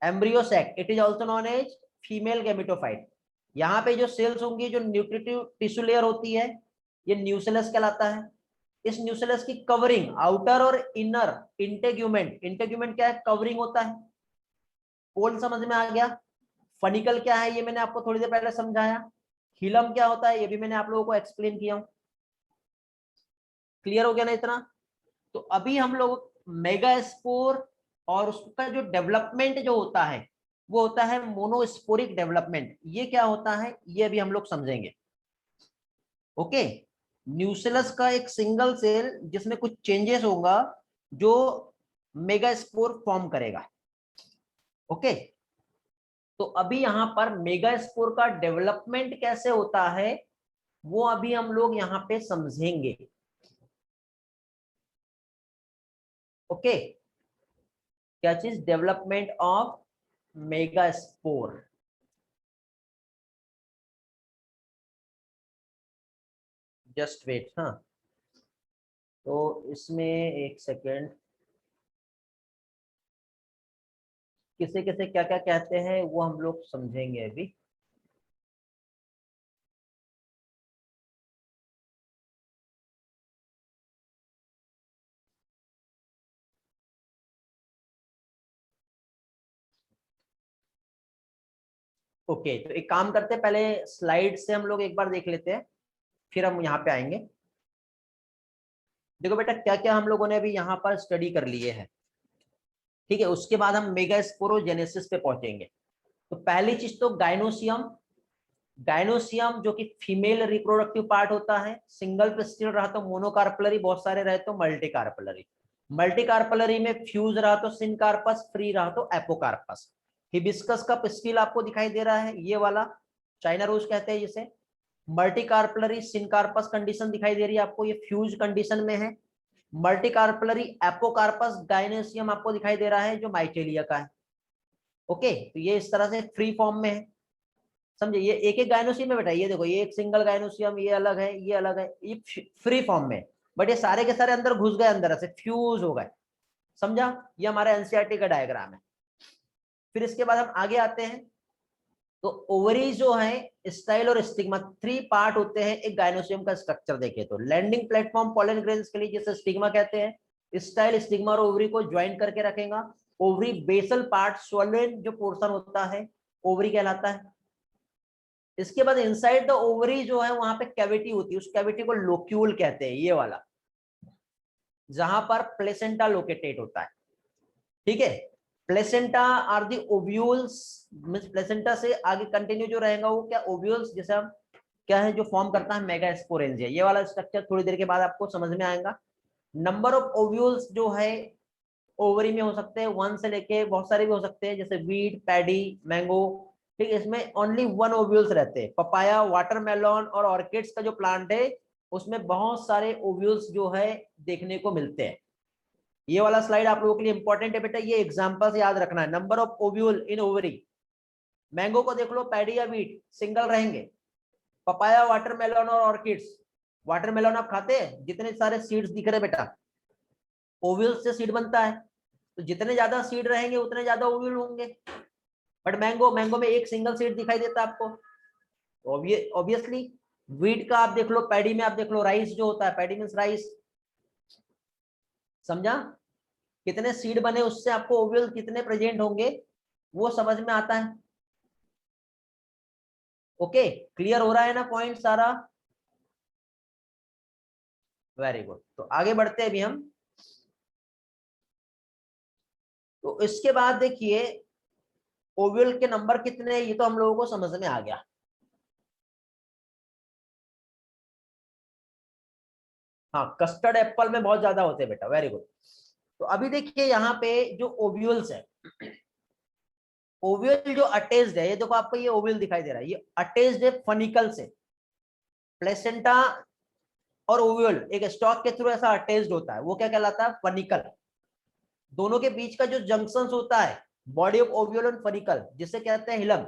Embryo sac, it is also known as female gametophyte. यहाँ पे जो सेल्स होंगी, जो न्यूट्रिटिव टिश्यू लेयर होती है, ये न्यूसेलस कहलाता है। इस न्यूसेलस की कवरिंग आउटर और इनर इंटेग्यूमेंट, इंटेग्यूमेंट क्या है, कवरिंग होता है। पोल समझ में आ गया। फनिकल क्या है, ये मैंने आपको थोड़ी देर पहले समझाया। हिलम क्या होता है, ये भी मैंने आप लोगों को एक्सप्लेन किया हूं। क्लियर हो गया ना इतना? तो अभी हम लोग मेगास्पोर और उसका जो डेवलपमेंट जो होता है वो होता है मोनोस्पोरिक डेवलपमेंट। ये क्या होता है ये अभी हम लोग समझेंगे। ओके, न्यूसेलस का एक सिंगल सेल जिसमें कुछ चेंजेस होगा जो मेगास्पोर फॉर्म करेगा। ओके, तो अभी यहां पर मेगास्पोर का डेवलपमेंट कैसे होता है वो अभी हम लोग यहां पे समझेंगे। ओके, क्या चीज, development of megaspore. Just wait. हाँ, तो इसमें एक सेकेंड, किसे किसे क्या क्या कहते हैं वो हम लोग समझेंगे अभी। ओके, तो एक काम करते हैं, पहले स्लाइड से हम लोग एक बार देख लेते हैं, फिर हम यहाँ पे आएंगे। देखो बेटा, क्या क्या हम लोगों ने अभी यहाँ पर स्टडी कर लिए है, ठीक है। उसके बाद हम मेगास्पोरोजेनेसिस पे पहुंचेंगे। तो पहली चीज तो गाइनोसियम। गाइनोसियम जो कि फीमेल रिप्रोडक्टिव पार्ट होता है, सिंगल पिस्टिल रहा तो मोनोकार्पलरी, बहुत सारे रहे तो मल्टीकार्पलरी। मल्टीकार्पलरी में फ्यूज रहा तो सिनकार्पस, फ्री रहा तो एपोकार्पस। हिबिस्कस का पिस्टिल आपको दिखाई दे रहा है, ये वाला चाइना रोज कहते हैं जिसे। मल्टीकार्पलरी सिनकार्पस कंडीशन दिखाई दे रही है आपको, ये फ्यूज कंडीशन में है। मल्टीकार्पलरी एपोकार्पस गाइनोसियम आपको दिखाई दे रहा है जो माइटेलिया का है। ओके, तो ये इस तरह से फ्री फॉर्म में है, समझे। ये एक एक गायनोसियम में बेटा, ये देखो, ये एक सिंगल गायनोसियम, ये अलग है, ये अलग है, ये फ्री फॉर्म में। बट ये सारे के सारे अंदर घुस गए, अंदर से फ्यूज हो गए, समझा। ये हमारा एनसीईआरटी का डायग्राम है। फिर इसके बाद हम आगे आते हैं। तो ओवरी जो है, स्टाइल और स्टिग्मा, थ्री पार्ट होते हैं एक गायनोसियम का स्ट्रक्चर देखे तो। लैंडिंग प्लेटफॉर्म पोलन ग्रेन्स के लिए जिसे स्टिग्मा कहते हैं। स्टाइल स्टिग्मा और ओवरी को ज्वाइन करके रखेगा। ओवरी बेसल पार्ट, स्वोलन जो पोर्शन होता है, ओवरी कहलाता है। इसके बाद इनसाइड द ओवरी जो है वहां पे कैविटी होती है, उस कैविटी को लोक्यूल कहते हैं, ये वाला, जहां पर प्लेसेंटा लोकेटेड होता है, ठीक है। Placenta are the ovules, means placenta से आगे कंटिन्यू जो रहेगा वो क्या, ओव्यूल्स, जैसे हम क्या है जो फॉर्म करता है मेगास्पोरेंजिया। ये वाला स्ट्रक्चर थोड़ी देर के बाद आपको समझ में आएगा। नंबर ऑफ ओव्यूल्स जो है ओवरी में हो सकते हैं, वन से लेके बहुत सारे भी हो सकते हैं, जैसे वीट, पैडी, मैंगो, ठीक है। इसमें ओनली वन ओव्यूल्स रहते हैं। पपाया, वाटरमेलन और ऑर्किड्स का जो प्लांट है उसमें बहुत सारे ओव्यूल्स जो है देखने को मिलते हैं। ये वाला स्लाइड आप लोगों के लिए इंपॉर्टेंट है बेटा, ये एग्जांपल से याद रखना है। Number of ovule in ovary, mango को देख लो, पैडी या वीट सिंगल रहेंगे। पपाया, वाटरमेलन और ऑर्किड्स, वाटरमेलन आप खाते हैं, जितने सारे सीड्स दिख रहे बेटा, ओव्यूल्स से सीड बनता है। तो जितने ज्यादा सीड रहेंगे उतने ज्यादा ओव्यूल होंगे। बट मैंगो, मैंगो में एक सिंगल सीड दिखाई देता है आपको, ऑब्वियसली। वीट का आप देख लो, पैडी में आप देख लो, राइस जो होता है, पैडी मीन्स राइस, समझा। कितने सीड बने उससे आपको ओव्यूल कितने प्रेजेंट होंगे वो समझ में आता है। ओके, क्लियर हो रहा है ना पॉइंट सारा? वेरी गुड, तो आगे बढ़ते हैं अभी हम। तो इसके बाद देखिए, ओव्यूल के नंबर कितने हैं ये तो हम लोगों को समझ में आ गया। हाँ, कस्टर्ड एप्पल में बहुत ज्यादा होते हैं बेटा, वेरी गुड। तो अभी देखिए यहाँ पे जो ओव्यूल्स है, ओव्यूल जो अटैच्ड है, ये देखो आपको ये ओव्यूल दिखाई दे रहा है, ये अटैच्ड है फनिकल से। प्लेसेंटा और ओव्यूल एक स्टॉक के थ्रू ऐसा अटैच्ड होता है, वो क्या कहलाता है, फनिकल। दोनों के बीच का जो जंक्शन होता है, body of ovule and funicle, जिसे कहते हैं हिलम।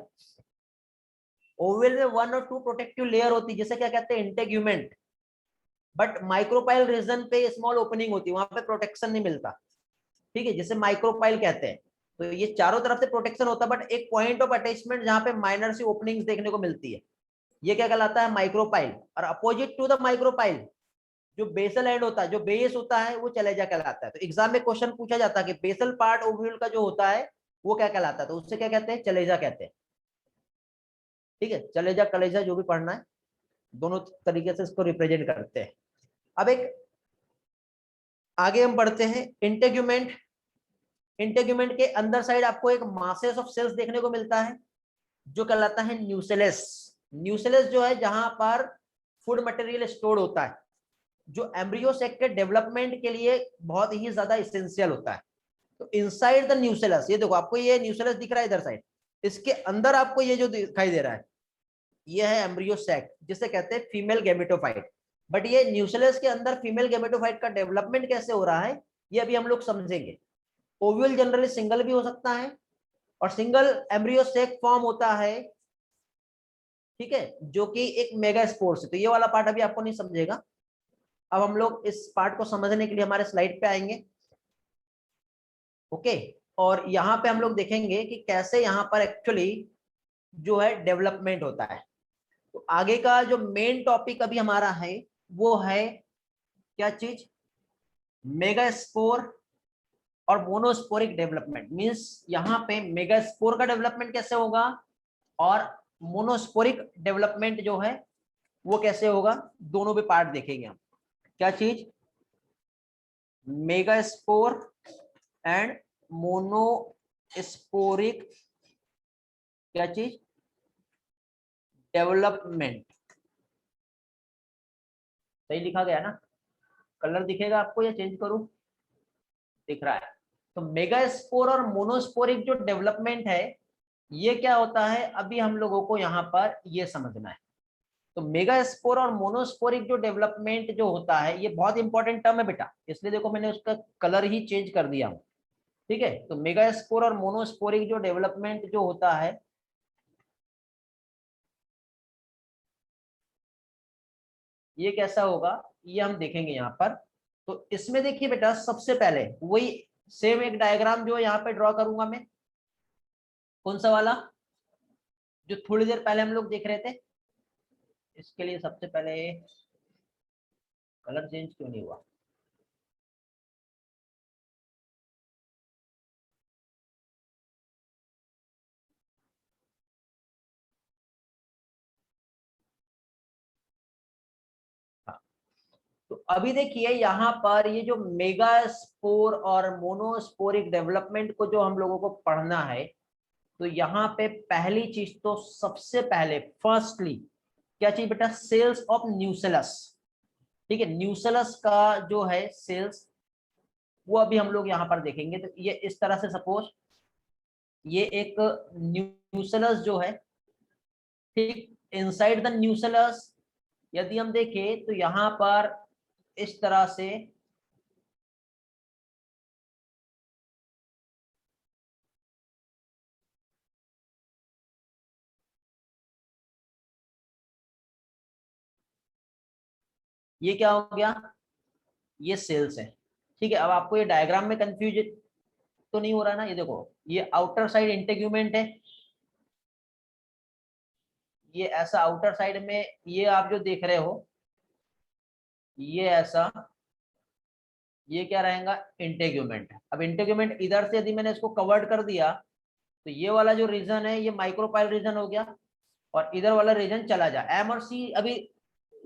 ओव्यूल में वन और टू प्रोटेक्टिव लेयर होती है जिसे क्या कहते हैं, इंटेग्यूमेंट। बट माइक्रोपाइल रीजन पे स्मॉल ओपनिंग होती है, वहां पे प्रोटेक्शन नहीं मिलता, ठीक है, जिसे माइक्रोपाइल कहते हैं। तो ये चारों तरफ से प्रोटेक्शन होता है, बट एक पॉइंट ऑफ अटैचमेंट जहां पे माइनर सी ओपनिंग्स देखने को मिलती है, ये क्या कहलाता है, माइक्रोपाइल। और अपोजिट टू द माइक्रोपाइल जो बेसल एंड होता है, जो बेस होता है, वो चलेजा कहलाता है। तो एग्जाम में क्वेश्चन पूछा जाता है कि बेसल पार्ट ओव्यूल का जो होता है वो क्या कहलाता है, तो उससे क्या कहते हैं, चलेजा कहते हैं। ठीक है, चलेजा कलेजा जो भी पढ़ना है, दोनों तरीके से इसको रिप्रेजेंट करते हैं। अब एक आगे हम बढ़ते हैं, इंटेग्यूमेंट। इंटेग्यूमेंट के अंदर साइड आपको एक मासेस ऑफ सेल्स देखने को मिलता है जो कहलाता है न्यूसेलस। न्यूसेलस जो है जहां पर फूड मटेरियल स्टोर होता है, जो एम्ब्रियो सेक के डेवलपमेंट के लिए बहुत ही ज्यादा इसेंशियल होता है। तो इनसाइड द न्यूसेलस, ये देखो आपको ये न्यूसेलस दिख रहा है इधर साइड, इसके अंदर आपको ये जो दिखाई दे रहा है ये है एम्ब्रियो सेक, जिसे कहते हैं फीमेल गैमेटोफाइट। बट ये न्यूसेलस के अंदर फीमेल गैमेटोफाइट का डेवलपमेंट कैसे हो रहा है ये अभी हम लोग समझेंगे। ओव्यूल जनरली सिंगल भी हो सकता है और सिंगल एम्ब्रियो सेक फॉर्म होता है, ठीक है, जो कि एक मेगा स्पोर से। तो ये वाला पार्ट अभी आपको नहीं समझेगा। अब हम लोग इस पार्ट को समझने के लिए हमारे स्लाइड पे आएंगे। ओके, और यहाँ पे हम लोग देखेंगे कि कैसे यहाँ पर एक्चुअली जो है डेवलपमेंट होता है। तो आगे का जो मेन टॉपिक अभी हमारा है वो है क्या चीज, मेगा स्पोर और मोनोस्पोरिक डेवलपमेंट। मींस यहाँ पे मेगा स्पोर का डेवलपमेंट कैसे होगा और मोनोस्पोरिक डेवलपमेंट जो है वो कैसे होगा, दोनों भी पार्ट देखेंगे हम। क्या चीज, मेगा स्पोर एंड मोनोस्पोरिक क्या चीज, डेवलपमेंट। सही लिखा गया ना, कलर दिखेगा आपको या चेंज करूं, दिख रहा है। तो मेगा स्पोर और मोनोस्पोरिक जो डेवलपमेंट है ये क्या होता है, अभी हम लोगों को यहाँ पर ये समझना है। तो मेगा स्पोर और मोनोस्पोरिक जो डेवलपमेंट जो होता है ये बहुत इंपॉर्टेंट टर्म है बेटा, इसलिए देखो मैंने उसका कलर ही चेंज कर दिया हूँ। ठीक है, तो मेगा स्पोर और मोनोस्पोरिक जो डेवलपमेंट जो होता है ये कैसा होगा ये हम देखेंगे यहाँ पर। तो इसमें देखिए बेटा, सबसे पहले वही सेम एक डायग्राम जो है यहाँ पे ड्रॉ करूंगा मैं। कौन सा वाला, जो थोड़ी देर पहले हम लोग देख रहे थे। इसके लिए सबसे पहले कलर चेंज क्यों नहीं हुआ, हाँ। तो अभी देखिए यहाँ पर ये जो मेगा स्पोर और मोनोस्पोरिक डेवलपमेंट को जो हम लोगों को पढ़ना है, तो यहाँ पे पहली चीज तो सबसे पहले फर्स्टली क्या चीज बेटा, सेल्स ऑफ न्यूसेलस। ठीक है, न्यूसेलस का जो है सेल्स वो अभी हम लोग यहाँ पर देखेंगे। तो ये इस तरह से सपोज ये एक न्यूसेलस जो है, ठीक, इनसाइड द न्यूसेलस यदि हम देखें तो यहाँ पर इस तरह से ये क्या हो गया, ये सेल्स है। ठीक है, अब आपको ये डायग्राम में कंफ्यूज तो नहीं हो रहा ना, ये देखो ये आउटर साइड इंटेग्यूमेंट है, ये ऐसा आउटर साइड में ये आप जो देख रहे हो ये ऐसा, ये क्या रहेगा, इंटेग्यूमेंट। अब इंटेग्यूमेंट इधर से यदि मैंने इसको कवर्ड कर दिया तो ये वाला जो रीजन है ये माइक्रोपाइल रीजन हो गया और इधर वाला रीजन चला जाए, एम और सी अभी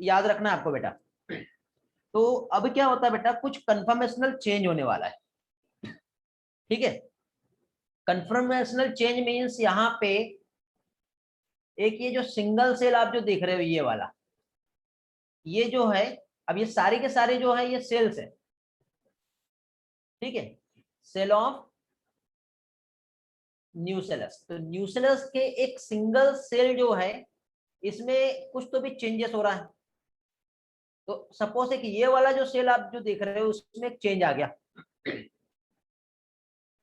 याद रखना है आपको बेटा। तो अब क्या होता है बेटा, कुछ कंफर्मेशनल चेंज होने वाला है। ठीक है, कंफर्मेशनल चेंज मींस यहाँ पे एक ये जो सिंगल सेल आप जो देख रहे हो ये वाला, ये जो है, अब ये सारे के सारे जो है ये सेल्स है। ठीक है, सेल ऑफ न्यूसेलस। तो न्यूसेलस के एक सिंगल सेल जो है इसमें कुछ तो भी चेंजेस हो रहा है। तो सपोज है कि ये वाला जो सेल आप जो देख रहे हो उसमें एक चेंज आ गया।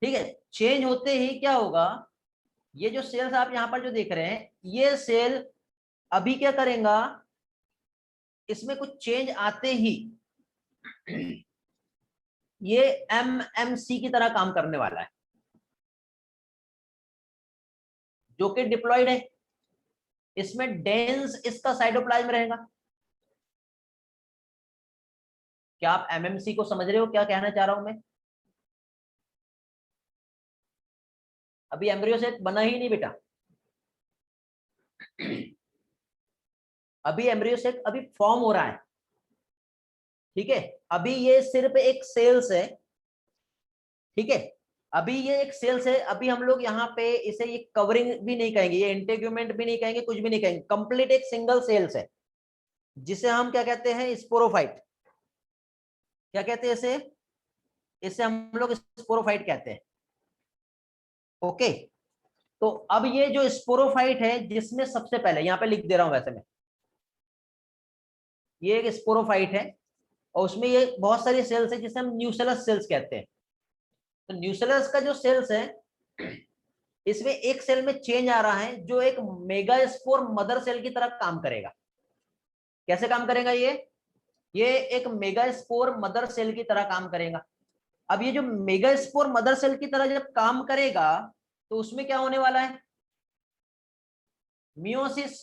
ठीक है, चेंज होते ही क्या होगा, ये जो सेल्स आप यहाँ पर जो देख रहे हैं ये सेल अभी क्या करेगा, इसमें कुछ चेंज आते ही ये एमएमसी की तरह काम करने वाला है। जो कि डिप्लॉयड है, इसमें डेंस इसका साइटोप्लाज्म रहेगा। क्या आप एमएमसी को समझ रहे हो, क्या कहना चाह रहा हूं मैं? अभी एम्ब्रियो से बना ही नहीं बेटा, अभी एम्ब्रियो से अभी फॉर्म हो रहा है, ठीक है। अभी ये सिर्फ एक सेल्स है, ठीक है। अभी ये एक सेल्स है, अभी हम लोग यहाँ पे इसे ये कवरिंग भी नहीं कहेंगे, ये इंटेग्यूमेंट भी नहीं कहेंगे, कुछ भी नहीं कहेंगे, कंप्लीट एक सिंगल सेल्स है, जिसे हम क्या कहते हैं, स्पोरोफाइट। क्या कहते हैं इसे? इसे हम लोग स्पोरोफाइट कहते हैं। ओके, तो अब ये जो स्पोरोफाइट है, जिसमें सबसे पहले यहाँ पे लिख दे रहा हूं वैसे मैं, ये एक स्पोरोफाइट है और उसमें ये बहुत सारी सेल्स है जिसे हम न्यूसेलस सेल्स कहते हैं। तो न्यूसेलस का जो सेल्स है, इसमें एक सेल में चेंज आ रहा है जो एक मेगास्पोर मदर सेल की तरह काम करेगा। कैसे काम करेगा ये एक मेगास्पोर मदर सेल की तरह काम करेगा। अब ये जो मेगास्पोर मदर सेल की तरह जब काम करेगा, तो उसमें क्या होने वाला है, मियोसिस।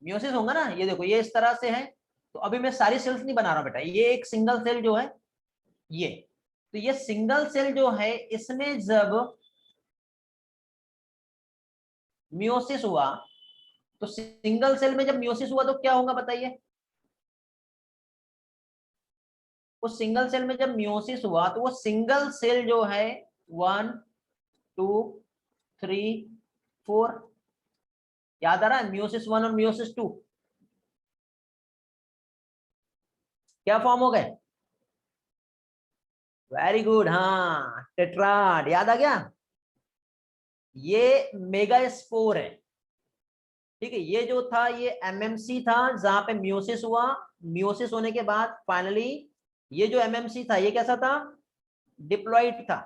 मियोसिस होगा ना, ये देखो ये इस तरह से है। तो अभी मैं सारी सेल्स नहीं बना रहा बेटा, ये एक सिंगल सेल जो है ये, तो ये सिंगल सेल जो है, इसमें जब मियोसिस हुआ, तो सिंगल सेल में जब मियोसिस हुआ तो क्या होगा बताइए? उस सिंगल सेल में जब मियोसिस हुआ तो वो सिंगल सेल जो है 1 2 3 4, याद आ रहा है, मियोसिस 1 और मियोसिस 2 क्या फॉर्म हो गए? वेरी गुड, हाँ टेट्राड, याद आ गया। ये मेगास्पोर है, ठीक है। ये जो था ये एमएमसी था, जहां पे मियोसिस हुआ, मियोसिस होने के बाद फाइनली ये जो एमएमसी था ये कैसा था, डिप्लॉइड था।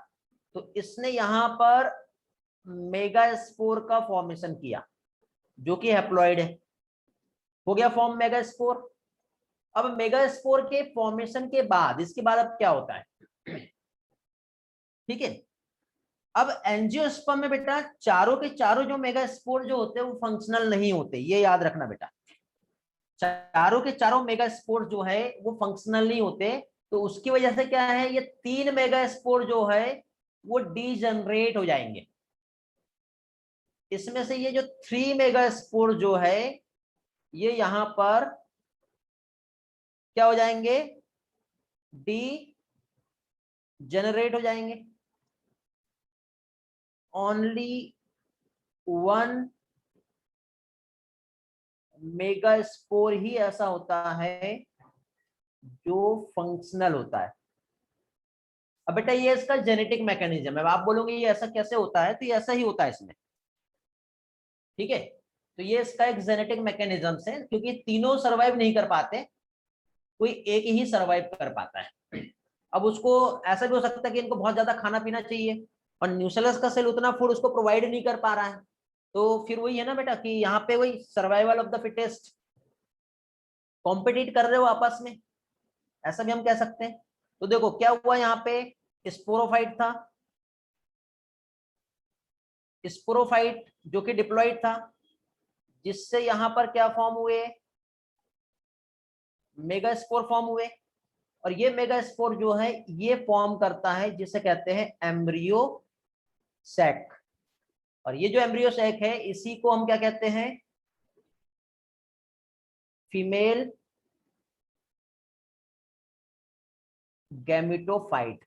तो इसने यहां पर मेगास्पोर का फॉर्मेशन किया, जो कि हैप्लॉइड है, हो गया फॉर्म मेगास्पोर। अब मेगास्पोर के फॉर्मेशन के बाद, इसके बाद अब क्या होता है, ठीक है। अब एंजियोस्पर्म में बेटा चारों के चारों जो मेगास्पोर जो होते हैं वो फंक्शनल नहीं होते, ये याद रखना बेटा। चारों के चारों मेगास्पोर जो है वो फंक्शनल नहीं होते। तो उसकी वजह से क्या है, ये 3 मेगास्पोर जो है वो डीजनरेट हो जाएंगे। इसमें से ये जो 3 मेगास्पोर जो है, ये यहां पर क्या हो जाएंगे, डी जनरेट हो जाएंगे। ओनली 1 मेगास्पोर ही ऐसा होता है जो फंक्शनल होता है। अब बेटा ये इसका जेनेटिक मैकेनिज्म है, आप बोलोगे ये ऐसा कैसे होता है, तो ये ऐसा ही होता है इसमें, ठीक है। तो ये इसका एक जेनेटिक मैकेनिज्म है, क्योंकि तीनों सरवाइव नहीं कर पाते, कोई एक ही सरवाइव कर पाता है। अब उसको ऐसा भी हो सकता है कि इनको बहुत ज्यादा खाना पीना चाहिए और न्यूसेलस का सेल उतना फूड उसको प्रोवाइड नहीं कर पा रहा है, तो फिर वही है ना बेटा कि यहाँ पे वही survival of the fittest, compete कर रहे हो आपस में, ऐसा भी हम कह सकते हैं। तो देखो क्या हुआ, यहाँ पे स्पोरोफाइट था, स्पोरोफाइट जो कि डिप्लॉइड था, जिससे यहां पर क्या फॉर्म हुए, मेगास्पोर फॉर्म हुए। और ये मेगास्पोर जो है ये फॉर्म करता है जिसे कहते हैं एम्ब्रियो सैक। और ये जो एम्ब्रियो सैक है इसी को हम क्या कहते हैं, फीमेल गैमिटोफाइट।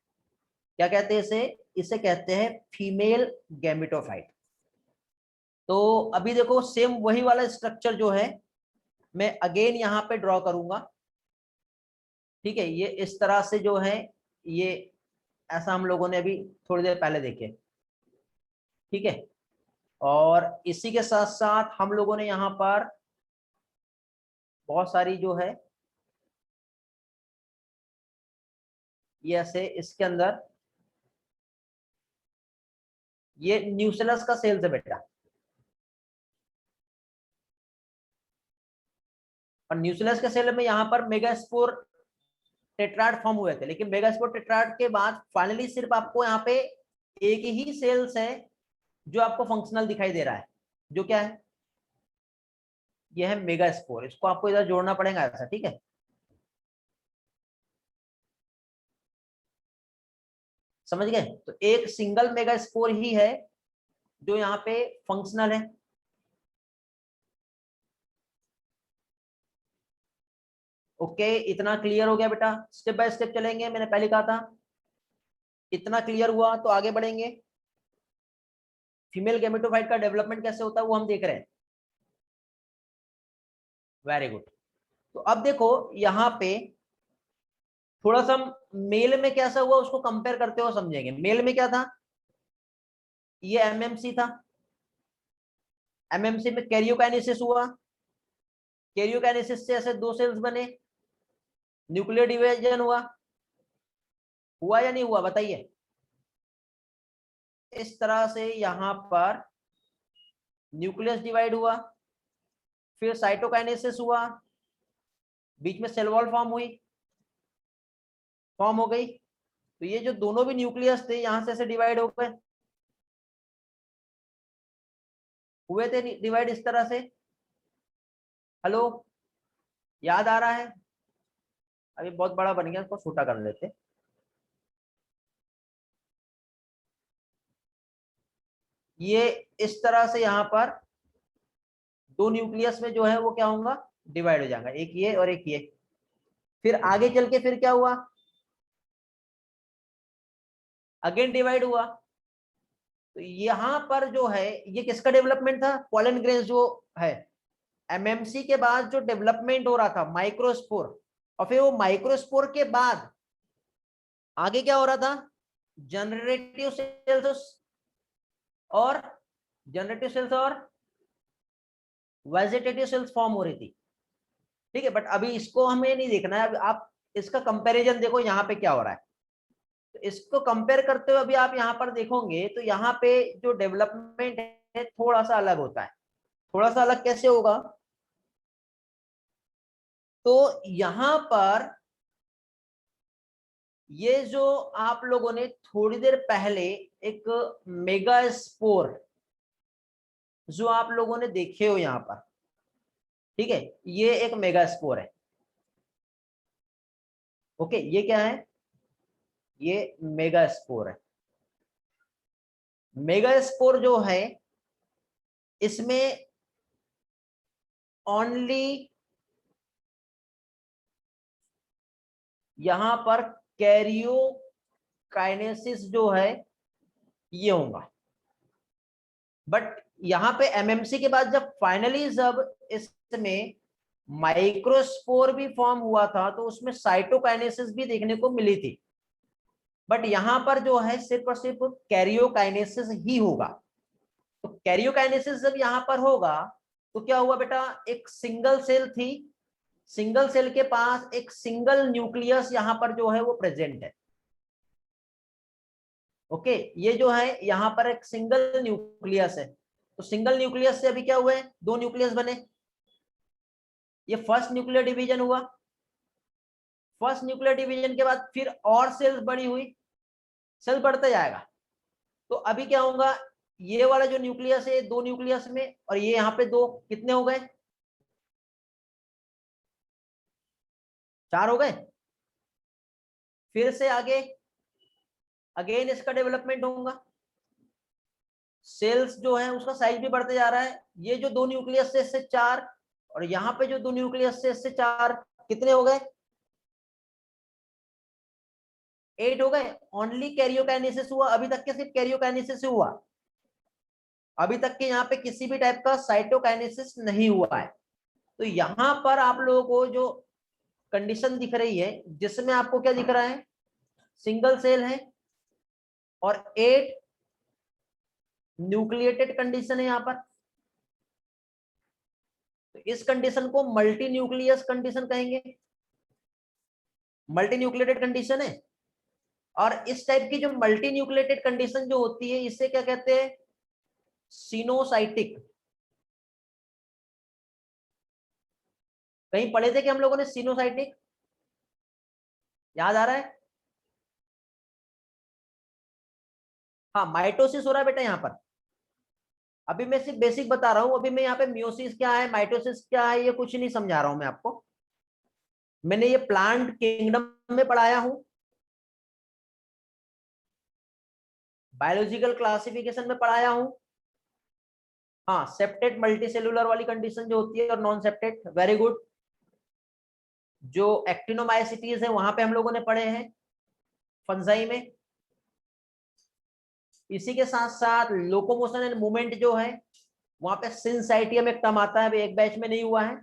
क्या कहते हैं इसे? इसे कहते हैं फीमेल गैमिटोफाइट। तो अभी देखो सेम वही वाला स्ट्रक्चर जो है मैं अगेन यहां पे ड्रॉ करूंगा, ठीक है। ये इस तरह से जो है, ये ऐसा हम लोगों ने अभी थोड़ी देर पहले देखे, ठीक है। और इसी के साथ साथ हम लोगों ने यहाँ पर बहुत सारी जो है ये ऐसे इसके अंदर ये न्यूसेलस का सेल्स है बेटा, और न्यूसेलस के सेल में यहाँ पर मेगास्पोर टेट्राड फॉर्म हुए थे, लेकिन मेगास्पोर टेट्राड के बाद फाइनली सिर्फ आपको यहाँ पे एक ही सेल्स है जो आपको फंक्शनल दिखाई दे रहा है, जो क्या है, ये है मेगा स्पोर, इसको आपको इधर जोड़ना पड़ेगा ऐसा, ठीक है। समझ गए? तो एक सिंगल मेगा स्पोर ही है जो यहाँ पे फंक्शनल है। ओके, इतना क्लियर हो गया बेटा? स्टेप बाय स्टेप चलेंगे, मैंने पहले कहा था। इतना क्लियर हुआ तो आगे बढ़ेंगे। फीमेल गैमेटोफाइट का डेवलपमेंट कैसे होता है वो हम देख रहे हैं। Very good. तो अब देखो यहाँ पे थोड़ा सा मेल में कैसा हुआ उसको कंपेयर करते हुए समझेंगे। मेल में क्या था, ये एमएमसी था, एमएमसी में कैरियोकाइनेसिस हुआ, कैरियोकाइनेसिस से ऐसे दो सेल्स बने, न्यूक्लियर डिवीजन हुआ या नहीं हुआ बताइए। इस तरह से यहां पर न्यूक्लियस डिवाइड हुआ, फिर साइटोकाइनेसिस हुआ, बीच में सेल वॉल फॉर्म हो गई। तो ये जो दोनों भी न्यूक्लियस थे यहां से ऐसे डिवाइड हो गए, हुए थे डिवाइड इस तरह से। हेलो, याद आ रहा है? अभी बहुत बड़ा बन गया, इसको छोटा कर लेते। ये इस तरह से यहाँ पर दो न्यूक्लियस में जो है वो क्या होगा, डिवाइड हो जाएगा, एक ये और एक ये। फिर आगे चल के फिर क्या हुआ, अगेन डिवाइड हुआ। तो यहाँ पर जो है ये किसका डेवलपमेंट था, पॉलन ग्रेन्स जो है। एमएमसी के बाद जो डेवलपमेंट हो रहा था माइक्रोस्पोर, और फिर वो माइक्रोस्पोर के बाद आगे क्या हो रहा था, जनरेटिव सेल्स और जनरेटिव सेल्स और वेजिटेटिव सेल्स फॉर्म हो रही थी। ठीक है, बट अभी इसको हमें नहीं देखना है, अभी आप इसका कंपैरिजन देखो यहाँ पे क्या हो रहा है। तो इसको कंपेयर करते हुए अभी आप यहाँ पर देखोगे तो यहाँ पे जो डेवलपमेंट है थोड़ा सा अलग होता है। थोड़ा सा अलग कैसे होगा, तो यहाँ पर ये जो आप लोगों ने थोड़ी देर पहले एक मेगा स्पोर जो आप लोगों ने देखे हो यहाँ पर, ठीक है, ये एक मेगा स्पोर है। ओके, ये क्या है, ये मेगा स्पोर है। मेगा स्पोर जो है इसमें ओनली यहां पर कैरियोकाइनेसिस जो है ये होगा। बट यहां पे एमएमसी के बाद जब फाइनली जब इसमें माइक्रोस्पोर भी फॉर्म हुआ था तो उसमें साइटोकाइनेसिस भी देखने को मिली थी। बट यहां पर जो है सिर्फ और सिर्फ कैरियोकाइनेसिस ही होगा। तो कैरियोकाइनेसिस जब यहां पर होगा तो क्या हुआ बेटा, एक सिंगल सेल थी, सिंगल सेल के पास एक सिंगल न्यूक्लियस यहां पर जो है वो प्रेजेंट है। ओके, ये जो है यहां पर एक सिंगल न्यूक्लियस है। तो सिंगल न्यूक्लियस से अभी क्या हुए, दो न्यूक्लियस बने। ये फर्स्ट न्यूक्लियर डिवीजन हुआ, फर्स्ट न्यूक्लियर डिवीजन के बाद फिर और सेल्स बड़ी हुई, सेल बढ़ता जाएगा। तो अभी क्या होगा, ये वाला जो न्यूक्लियस है दो न्यूक्लियस में, और ये यहाँ पे दो, कितने हो गए, चार हो गए। फिर से आगे अगेन इसका डेवलपमेंट होगा, सेल्स जो है उसका साइज भी बढ़ते जा रहा है। ये जो दो न्यूक्लियस से इससे चार, और यहाँ पे जो दो न्यूक्लियस से इससे चार, कितने हो गए, 8 हो गए। ओनली कैरियोकाइनेसिस हुआ, अभी तक के सिर्फ कैरियोकाइनेसिस हुआ, अभी तक के यहाँ पे किसी भी टाइप का साइटोकाइनेसिस नहीं हुआ है। तो यहाँ पर आप लोगों को जो कंडीशन दिख रही है जिसमें आपको क्या दिख रहा है, सिंगल सेल है और 8 न्यूक्लिएटेड कंडीशन है यहाँ पर। तो इस कंडीशन को मल्टी न्यूक्लियस कंडीशन कहेंगे, मल्टी न्यूक्लिएटेड कंडीशन है। और इस टाइप की जो मल्टी न्यूक्लिएटेड कंडीशन जो होती है इसे क्या कहते हैं, सिनोसाइटिक। कहीं पढ़े थे कि हम लोगों ने सिनोसाइटिक, याद आ रहा है? हाँ, माइटोसिस हो रहा है बेटा यहाँ पर, अभी मैं सिर्फ बेसिक बता रहा हूं, अभी मैं यहाँ पे मियोसिस क्या है, माइटोसिस क्या है, ये कुछ नहीं समझा रहा हूं मैं आपको। मैंने ये प्लांट किंगडम में पढ़ाया हूं, बायोलॉजिकल क्लासिफिकेशन में पढ़ाया हूं। हाँ, सेप्टेड मल्टीसेलुलर वाली कंडीशन जो होती है और नॉन सेप्टेड, वेरी गुड। जो एक्टिनोमाइसिटीज है वहां पे हम लोगों ने पढ़े हैं फंजाई में। इसी के साथ साथ लोकोमोशन एंड मूवमेंट जो है वहां पे सिंसाइटियम एक टर्म आता है, अभी एक बैच में नहीं हुआ है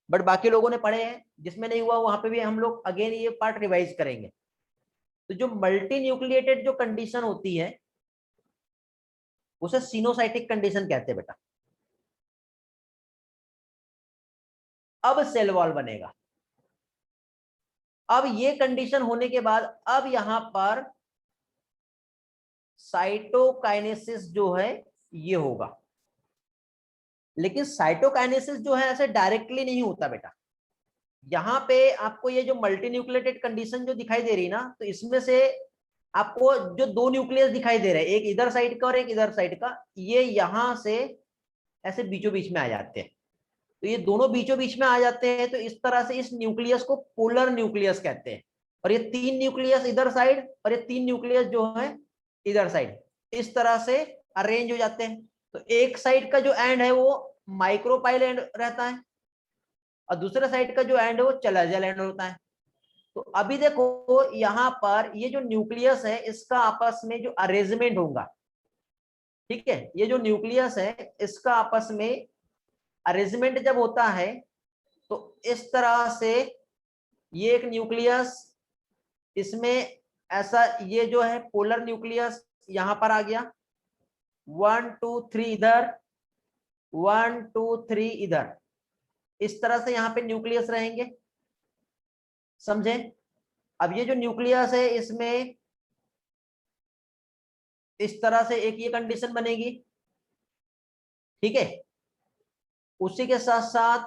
बट बाकी लोगों ने पढ़े हैं, जिसमें नहीं हुआ वहां पे भी हम लोग अगेन ये पार्ट रिवाइज करेंगे। तो जो मल्टी न्यूक्लिएटेड जो कंडीशन होती है उसे सिनोसाइटिक कंडीशन कहते हैं बेटा। अब सेल वॉल बनेगा। अब ये कंडीशन होने के बाद अब यहां पर साइटोकाइनेसिस जो है ये होगा। लेकिन साइटोकाइनेसिस जो है ऐसे डायरेक्टली नहीं होता बेटा। यहाँ पे आपको ये जो मल्टी न्यूक्लिएटेड कंडीशन जो दिखाई दे रही है ना, तो इसमें से आपको जो दो न्यूक्लियस दिखाई दे रहे हैं, एक इधर साइड का और एक इधर साइड का, ये यहां से ऐसे बीचों बीच में आ जाते हैं। तो ये दोनों बीचों बीच में आ जाते हैं, तो इस तरह से इस न्यूक्लियस को पोलर न्यूक्लियस कहते हैं। और ये तीन न्यूक्लियस इधर साइड और ये तीन न्यूक्लियस जो है इधर साइड, इस तरह से अरेंज हो जाते हैं। तो एक साइड का जो एंड है वो माइक्रोपाइल एंड रहता है और दूसरे साइड का जो एंड है वो चलाजल एंड होता है। तो अभी देखो यहाँ पर ये जो न्यूक्लियस है इसका आपस में जो अरेंजमेंट होगा, ठीक है, ये जो न्यूक्लियस है इसका आपस में अरेंजमेंट जब होता है तो इस तरह से ये एक न्यूक्लियस, इसमें ऐसा ये जो है पोलर न्यूक्लियस यहां पर आ गया, 1 2 3 इधर, 1 2 3 इधर, इस तरह से यहाँ पे न्यूक्लियस रहेंगे, समझे। अब ये जो न्यूक्लियस है इसमें इस तरह से एक ये कंडीशन बनेगी, ठीक है। उसी के साथ साथ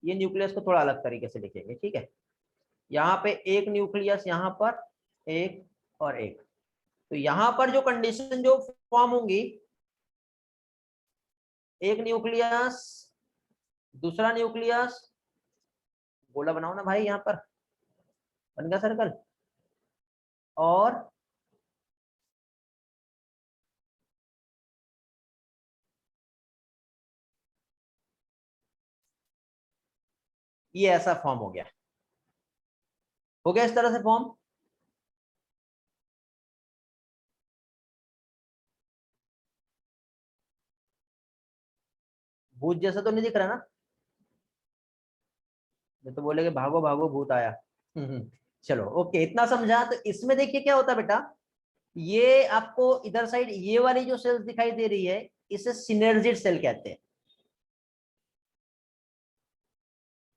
ये न्यूक्लियस को थोड़ा अलग तरीके से लिखेंगे, ठीक है। यहाँ पे एक न्यूक्लियस, यहाँ पर एक और एक, तो यहाँ पर जो कंडीशन जो फॉर्म होंगी, एक न्यूक्लियस, दूसरा न्यूक्लियस, गोला बनाओ ना भाई, यहाँ पर बन गया सर्कल, और ये ऐसा फॉर्म हो गया इस तरह से फॉर्म। भूत जैसा तो नहीं दिख रहा ना, ये तो बोले कि भागो भागो भूत आया। चलो ओके, इतना समझा। तो इसमें देखिए क्या होता है बेटा, ये आपको इधर साइड ये वाली जो सेल्स दिखाई दे रही है इसे सिनर्जिड सेल कहते हैं।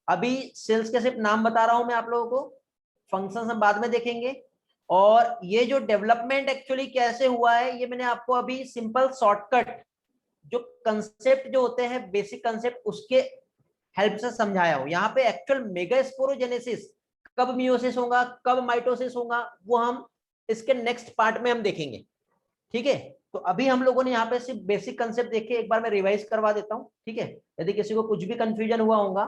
अभी सेल्स के सिर्फ नाम बता रहा हूं मैं आप लोगों को, फंक्शन हम बाद में देखेंगे। और ये जो डेवलपमेंट एक्चुअली कैसे हुआ है ये मैंने आपको अभी सिंपल शॉर्टकट जो कंसेप्ट जो होते हैं बेसिक कंसेप्ट उसके हेल्प से समझाया हूं। यहाँ पे एक्चुअल मेगास्पोरोजेनेसिस कब मियोसिस होगा कब माइटोसिस होगा वो हम इसके नेक्स्ट पार्ट में हम देखेंगे, ठीक है। तो अभी हम लोगों ने यहाँ पे सिर्फ बेसिक कंसेप्ट देखे, एक बार मैं रिवाइज करवा देता हूँ, ठीक है। यदि किसी को कुछ भी कंफ्यूजन हुआ होगा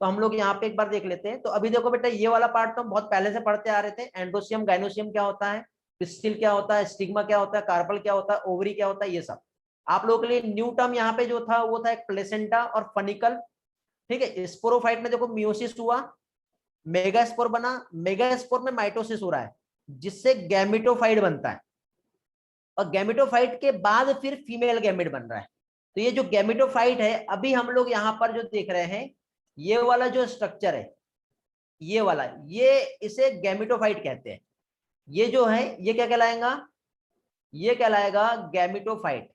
तो हम लोग यहाँ पे एक बार देख लेते हैं। तो अभी देखो बेटा, ये वाला पार्ट तो हम बहुत पहले से पढ़ते आ रहे थे, एंडोसियम गाइनोसियम क्या होता है, पिस्टिल क्या होता है, स्टिग्मा क्या होता है, कार्पल क्या होता है, ओवरी क्या होता है, ये सब आप लोगों के लिए न्यू टर्म यहाँ पे जो था वो था एक प्लेसेंटा और फनिकल, ठीक है। स्पोरोफाइट में देखो मियोसिस हुआ, मेगास्पोर बना, मेगास्पोर में माइटोसिस हो रहा है जिससे गैमेटोफाइट बनता है, और गैमेटोफाइट के बाद फिर फीमेल गैमेट बन रहा है। तो ये जो गैमेटोफाइट है अभी हम लोग यहाँ पर जो देख रहे हैं ये वाला जो स्ट्रक्चर है, ये वाला, ये इसे गैमेटोफाइट कहते हैं। ये जो है ये क्या कहलाएगा, ये कहलाएगा गैमेटोफाइट,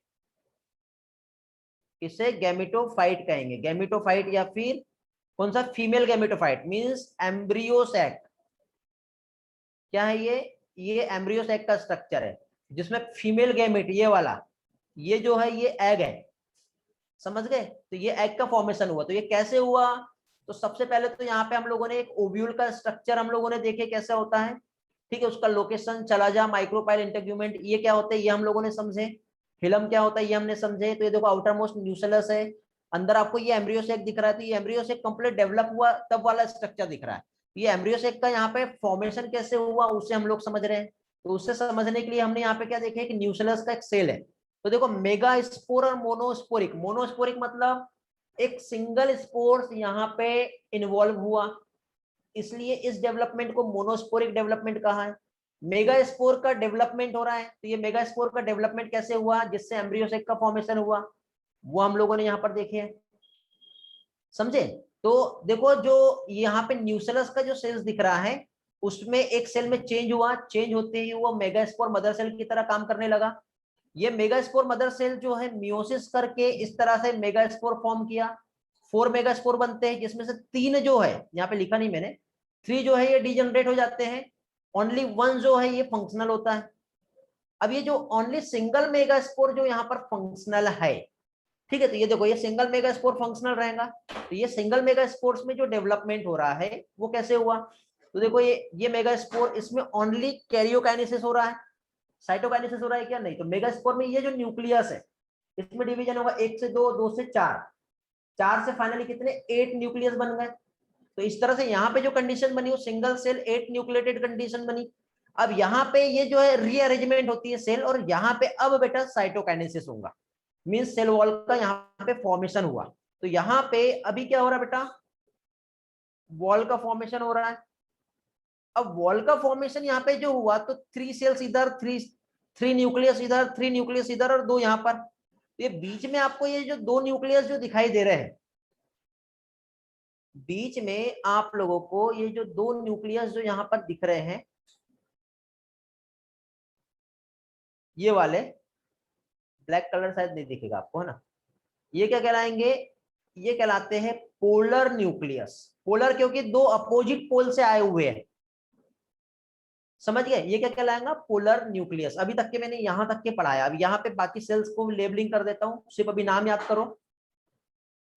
इसे गैमेटोफाइट कहेंगे। गैमेटोफाइट या फिर कौन सा, female gametophyte means embryo sac. क्या है ये एम्ब्रियो सैक का स्ट्रक्चर है जिसमें फीमेल गैमेट ये वाला, ये जो है ये एग है, समझ गए। तो ये एग का फॉर्मेशन हुआ, तो ये कैसे हुआ, तो सबसे पहले तो यहाँ पे हम लोगों ने एक ओव्यूल का स्ट्रक्चर हम लोगों ने देखे कैसे होता है, ठीक है। उसका लोकेशन, चला जा, माइक्रोपाइल, इंटेग्यूमेंट, ये क्या होते हैं ये हम लोगों ने समझे, फिल्म क्या होता है ये हमने समझे। तो ये देखो आउटर मोस्ट न्यूक्लियस है, अंदर आपको ये एम्ब्रियो सेक दिख रहा है, तो ये एम्ब्रियो सेक कंप्लीट डेवलप हुआ तब वाला स्ट्रक्चर दिख रहा है। ये एम्ब्रियो सेक का यहाँ पे फॉर्मेशन कैसे हुआ उससे हम लोग समझ रहे हैं। तो उससे समझने के लिए हमने यहाँ पे क्या देखे कि न्यूक्लियस का एक सेल है। तो देखो मेगा स्पोर और मोनोस्पोरिक, मोनोस्पोरिक मतलब एक सिंगल स्पोर्स यहाँ पे इन्वॉल्व हुआ, इसलिए इस डेवलपमेंट को मोनोस्पोरिक डेवलपमेंट कहा है। मेगा स्पोर का डेवलपमेंट हो रहा है, तो ये मेगा स्पोर का डेवलपमेंट कैसे हुआ जिससे एम्ब्रियोसेक का फॉर्मेशन हुआ, वो हम लोगों ने यहाँ पर देखे हैं, समझे। तो देखो जो यहाँ पे न्यूक्लियस का जो सेल्स दिख रहा है उसमें एक सेल में चेंज हुआ, चेंज होते ही वो मेगास्पोर मदर सेल की तरह काम करने लगा। ये मेगास्पोर मदर सेल जो है मियोसिस करके इस तरह से मेगास्पोर फॉर्म किया। 4 मेगास्पोर बनते हैं जिसमें से 3 जो है यहाँ पे लिखा नहीं मैंने, 3 जो है ये डिजनरेट हो जाते हैं, ओनली 1 जो है ये फंक्शनल होता है। अब ये जो ओनली सिंगल मेगास्पोर जो यहाँ पर फंक्शनल है, ठीक है, तो ये देखो ये सिंगल मेगास्पोर फंक्शनल रहेगा। तो ये सिंगल मेगास्पोर्स में जो डेवलपमेंट हो रहा है वो कैसे हुआ, तो देखो ये मेगास्पोर इसमें ओनली कैरियोकाइनेसिस हो रहा है, साइटोकाइनेसिस हो रहा है क्या, नहीं। तो मेगास्पोर में ये जो न्यूक्लियस है इसमें डिवीजन होगा 1 से 2, 2 से 4, 4 से फाइनली कितने 8 न्यूक्लियस बन गए। तो इस तरह से यहाँ पे जो कंडीशन बनी वो सिंगल सेल 8 न्यूक्लिएटेड कंडीशन बनी। अब यहाँ पे ये जो है रीअरेंजमेंट होती है सेल, और यहाँ पे अब बेटा साइटोकाइनेसिस होगा, मींस सेल वॉल का यहाँ पे फॉर्मेशन हुआ। तो यहाँ पे अभी क्या हो रहा है बेटा, वॉल का फॉर्मेशन हो रहा है। अब वॉल का फॉर्मेशन यहाँ पे जो हुआ तो 3 सेल्स इधर, 3 न्यूक्लियस इधर, 3 न्यूक्लियस इधर और 2 यहाँ पर। तो ये बीच में आपको ये जो 2 न्यूक्लियस जो दिखाई दे रहे हैं, बीच में आप लोगों को ये जो 2 न्यूक्लियस जो यहाँ पर दिख रहे हैं, ये वाले ब्लैक कलर शायद नहीं दिखेगा आपको, है ना, ये क्या कहलाएंगे, ये कहलाते हैं पोलर न्यूक्लियस। पोलर क्योंकि 2 अपोजिट पोल से आए हुए हैं, समझ गए, ये क्या कहलाएगा पोलर न्यूक्लियस। अभी तक के मैंने यहां तक के पढ़ाया, अब यहाँ पे बाकी सेल्स को लेबलिंग कर देता हूं, सिर्फ अभी नाम याद करो,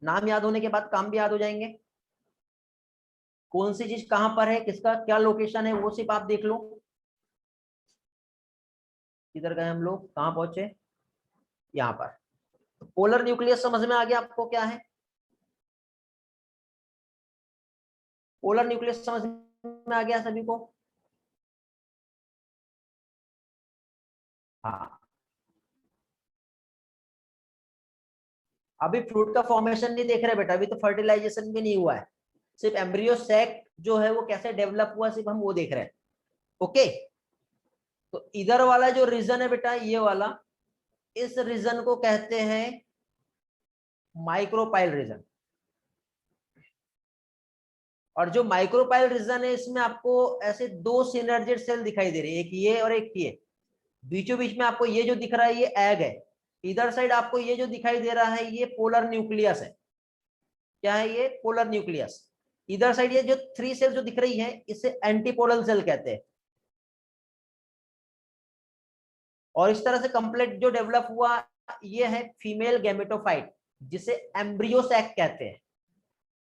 नाम याद होने के बाद काम भी याद हो जाएंगे। कौन सी चीज कहां पर है, किसका क्या लोकेशन है वो सिर्फ आप देख लो। किधर गए हम लोग, कहां पहुंचे, यहाँ पर। पोलर न्यूक्लियस समझ में आ गया आपको क्या है, पोलर न्यूक्लियस समझ में आ गया सभी को। हाँ, अभी फ्रूट का फॉर्मेशन नहीं देख रहे बेटा, अभी तो फर्टिलाइजेशन भी नहीं हुआ है, सिर्फ एम्ब्रियो सैक जो है वो कैसे डेवलप हुआ सिर्फ हम वो देख रहे हैं। ओके, तो इधर वाला जो रीजन है बेटा ये वाला, इस रीजन को कहते हैं माइक्रोपाइल रीजन। और जो माइक्रोपाइल रीजन है इसमें आपको ऐसे 2 सिनर्जिड सेल दिखाई दे रही है, एक ये और एक ये, बीचों बीच में आपको ये जो दिख रहा है ये एग है, इधर साइड आपको ये जो दिखाई दे रहा है ये पोलर न्यूक्लियस है। क्या है ये, पोलर न्यूक्लियस। इधर साइड ये जो 3 सेल जो दिख रही है इसे एंटीपोलर सेल कहते हैं। और इस तरह से कंप्लीट जो डेवलप हुआ ये है फीमेल गैमेटोफाइट, जिसे एम्ब्रियो सैक कहते हैं।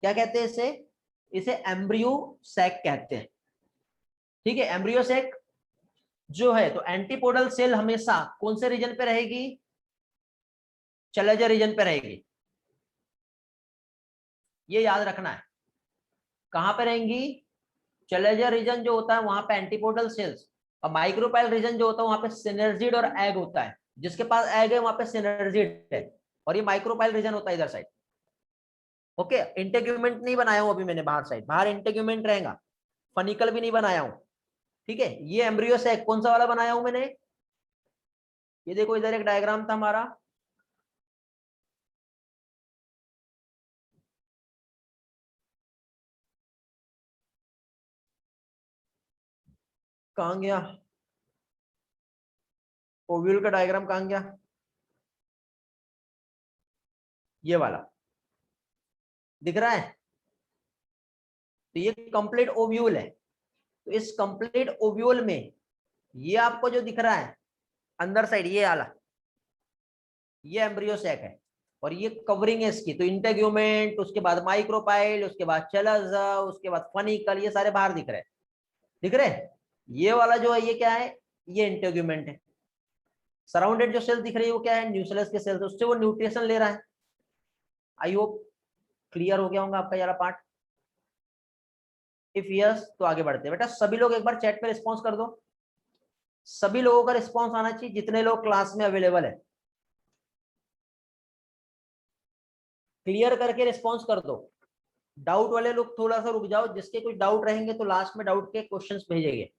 क्या कहते हैं इसे, इसे एम्ब्रियो सैक कहते हैं, ठीक है। एम्ब्रियो सैक जो है, तो एंटीपोडल सेल हमेशा कौन से रीजन पे रहेगी, चलेजर रीजन पे रहेगी, ये याद रखना है। कहां पे रहेंगी, चलेजर रीजन जो होता है वहां पे एंटीपोडल सेल्स, और माइक्रोपाइल रीजन जो होता है वहां पे सिनर्जिड और एग होता है, जिसके पास एग है वहां पे सिनर्जिड है, और ये माइक्रोपाइल रीजन होता है इधर साइड। ओके, इंटेग्यूमेंट नहीं बनाया हूं अभी मैंने बाहर साइड, बाहर इंटेग्यूमेंट रहेगा, फनिकल भी नहीं बनाया हूं, ठीक है। ये एम्ब्रियो सैक कौन सा वाला बनाया हूं मैंने, ये देखो इधर एक डायग्राम था हमारा, कहां गया, ओव्यूल का डायग्राम कहां गया, ये वाला दिख रहा है। तो ये कंप्लीट ओव्यूल है, तो इस कंप्लीट ओव्यूल में ये आपको जो दिख रहा है अंदर साइड ये आला, ये एम्ब्रियो सैक है, और ये कवरिंग है इसकी। तो इंटेग्यूमेंट, उसके बाद माइक्रोपाइल, उसके बाद चलाजा, उसके बाद फनिकल, ये सारे बाहर दिख रहे हैं, दिख रहे हैं। ये वाला जो है ये क्या है, ये इंटेग्यूमेंट है, सराउंडेड जो सेल्स दिख रही है वो क्या है, न्यूक्लियस के सेल्स, उससे वो न्यूट्रिशन ले रहा है। आई होप क्लियर हो गया होगा आपका यार पार्ट। इफ यस तो आगे बढ़ते हैं बेटा। सभी लोग एक बार चैट पे रिस्पॉन्स कर दो, सभी लोगों का रिस्पॉन्स आना चाहिए जितने लोग क्लास में अवेलेबल है। क्लियर करके रिस्पॉन्स कर दो। डाउट वाले लोग थोड़ा सा रुक जाओ, जिसके कुछ डाउट रहेंगे तो लास्ट में डाउट के क्वेश्चंस भेजेंगे।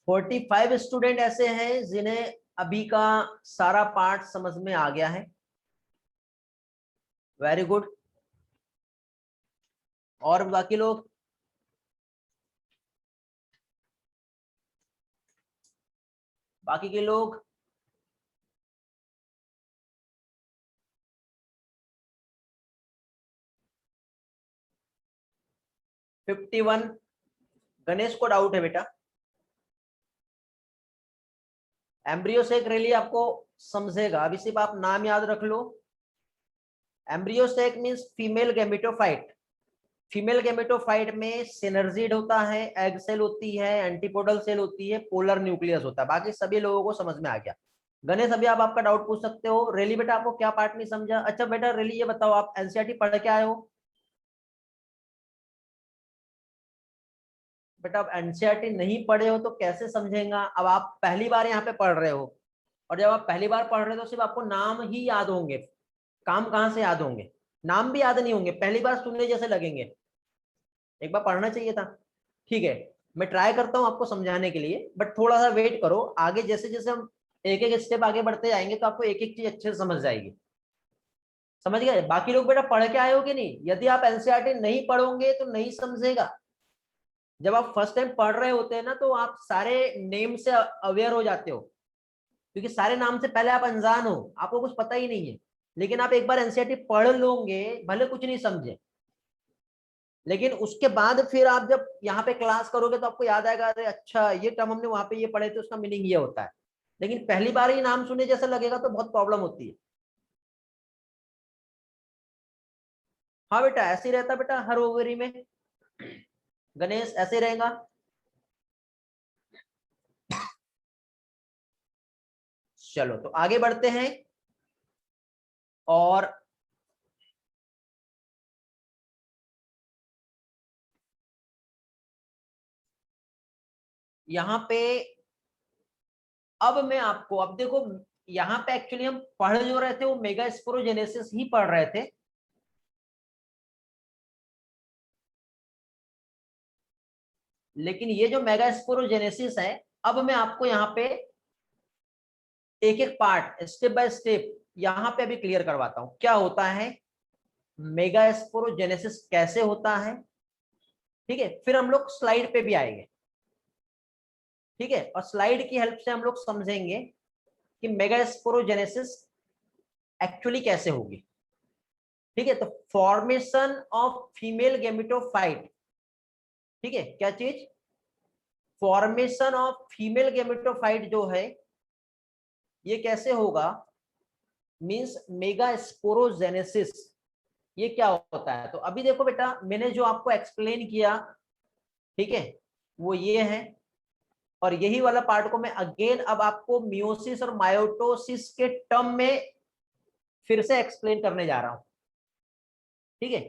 फोर्टी 45 स्टूडेंट ऐसे हैं जिन्हें अभी का सारा पार्ट समझ में आ गया है। Very good. और बाकी लोग, बाकी के लोग, 51। गणेश को डाउट है बेटा। एम्ब्रियो सेक रैली आपको समझेगा, अभी सिर्फ आप नाम याद रख लो। Embryo sac means female gametophyte. Female gametophyte में सिनर्जिड होता है, एग सेल होती है, एंटीपोडल सेल होती है, पोलर न्यूक्लियस होता है। बाकी सभी लोगों को समझ में आ गया। गणेश अभी आप आपका डाउट पूछ सकते हो। रेली बेटा आपको क्या पार्ट नहीं समझा? अच्छा बेटा रेली ये बताओ, आप एनसीईआरटी पढ़ के आए हो? बेटा आप एनसीईआरटी नहीं पढ़े हो तो कैसे समझेगा? अब आप पहली बार यहाँ पे पढ़ रहे हो, और जब आप पहली बार पढ़ रहे हो तो सिर्फ आपको नाम ही याद होंगे, काम कहाँ से याद होंगे? नाम भी याद नहीं होंगे, पहली बार सुनने जैसे लगेंगे। एक बार पढ़ना चाहिए था। ठीक है, मैं ट्राई करता हूँ आपको समझाने के लिए, बट थोड़ा सा वेट करो। आगे जैसे जैसे हम एक एक स्टेप आगे बढ़ते जाएंगे तो आपको एक एक चीज अच्छे से समझ जाएगी। समझ गए? बाकी लोग बेटा पढ़ के आए हो कि नहीं? यदि आप एनसीईआरटी नहीं पढ़ोगे तो नहीं समझेगा। जब आप फर्स्ट टाइम पढ़ रहे होते हैं ना तो आप सारे नेम से अवेयर हो जाते हो, क्योंकि सारे नाम से पहले आप अनजान हो, आपको कुछ पता ही नहीं है। लेकिन आप एक बार एनसीईआरटी पढ़ लोगे, भले कुछ नहीं समझे, लेकिन उसके बाद फिर आप जब यहाँ पे क्लास करोगे तो आपको याद आएगा, अरे अच्छा ये टर्म हमने वहां पे ये पढ़े थे, उसका मीनिंग ये होता है। लेकिन पहली बार ही नाम सुने जैसा लगेगा तो बहुत प्रॉब्लम होती है। हाँ बेटा ऐसे ही रहता बेटा हर ओवरी में। गणेश ऐसे रहेगा। चलो तो आगे बढ़ते हैं। और यहाँ पे अब मैं आपको, अब देखो यहाँ पे एक्चुअली हम पढ़ जो रहे थे वो मेगा स्पोरोजेनेसिस ही पढ़ रहे थे। लेकिन ये जो मेगा स्पोरोजेनेसिस है, अब मैं आपको यहाँ पे एक एक पार्ट स्टेप बाय स्टेप यहाँ पे अभी क्लियर करवाता हूँ क्या होता है, मेगा स्पोरोजेनेसिस कैसे होता है। ठीक है, फिर हम लोग स्लाइड पे भी आएंगे। ठीक है, और स्लाइड की हेल्प से हम लोग समझेंगे कि मेगा स्पोरोजेनेसिस एक्चुअली कैसे होगी। ठीक है, तो फॉर्मेशन ऑफ फीमेल गेमेटोफाइट। ठीक है, क्या चीज? फॉर्मेशन ऑफ फीमेल गेमेटोफाइट जो है ये कैसे होगा, मींस मेगा स्पोरोजेनेसिस ये क्या होता है। तो अभी देखो बेटा मैंने जो आपको एक्सप्लेन किया, ठीक है, वो ये है। और यही वाला पार्ट को मैं अगेन अब आपको मियोसिस और मायोटोसिस के टर्म में फिर से एक्सप्लेन करने जा रहा हूं। ठीक है,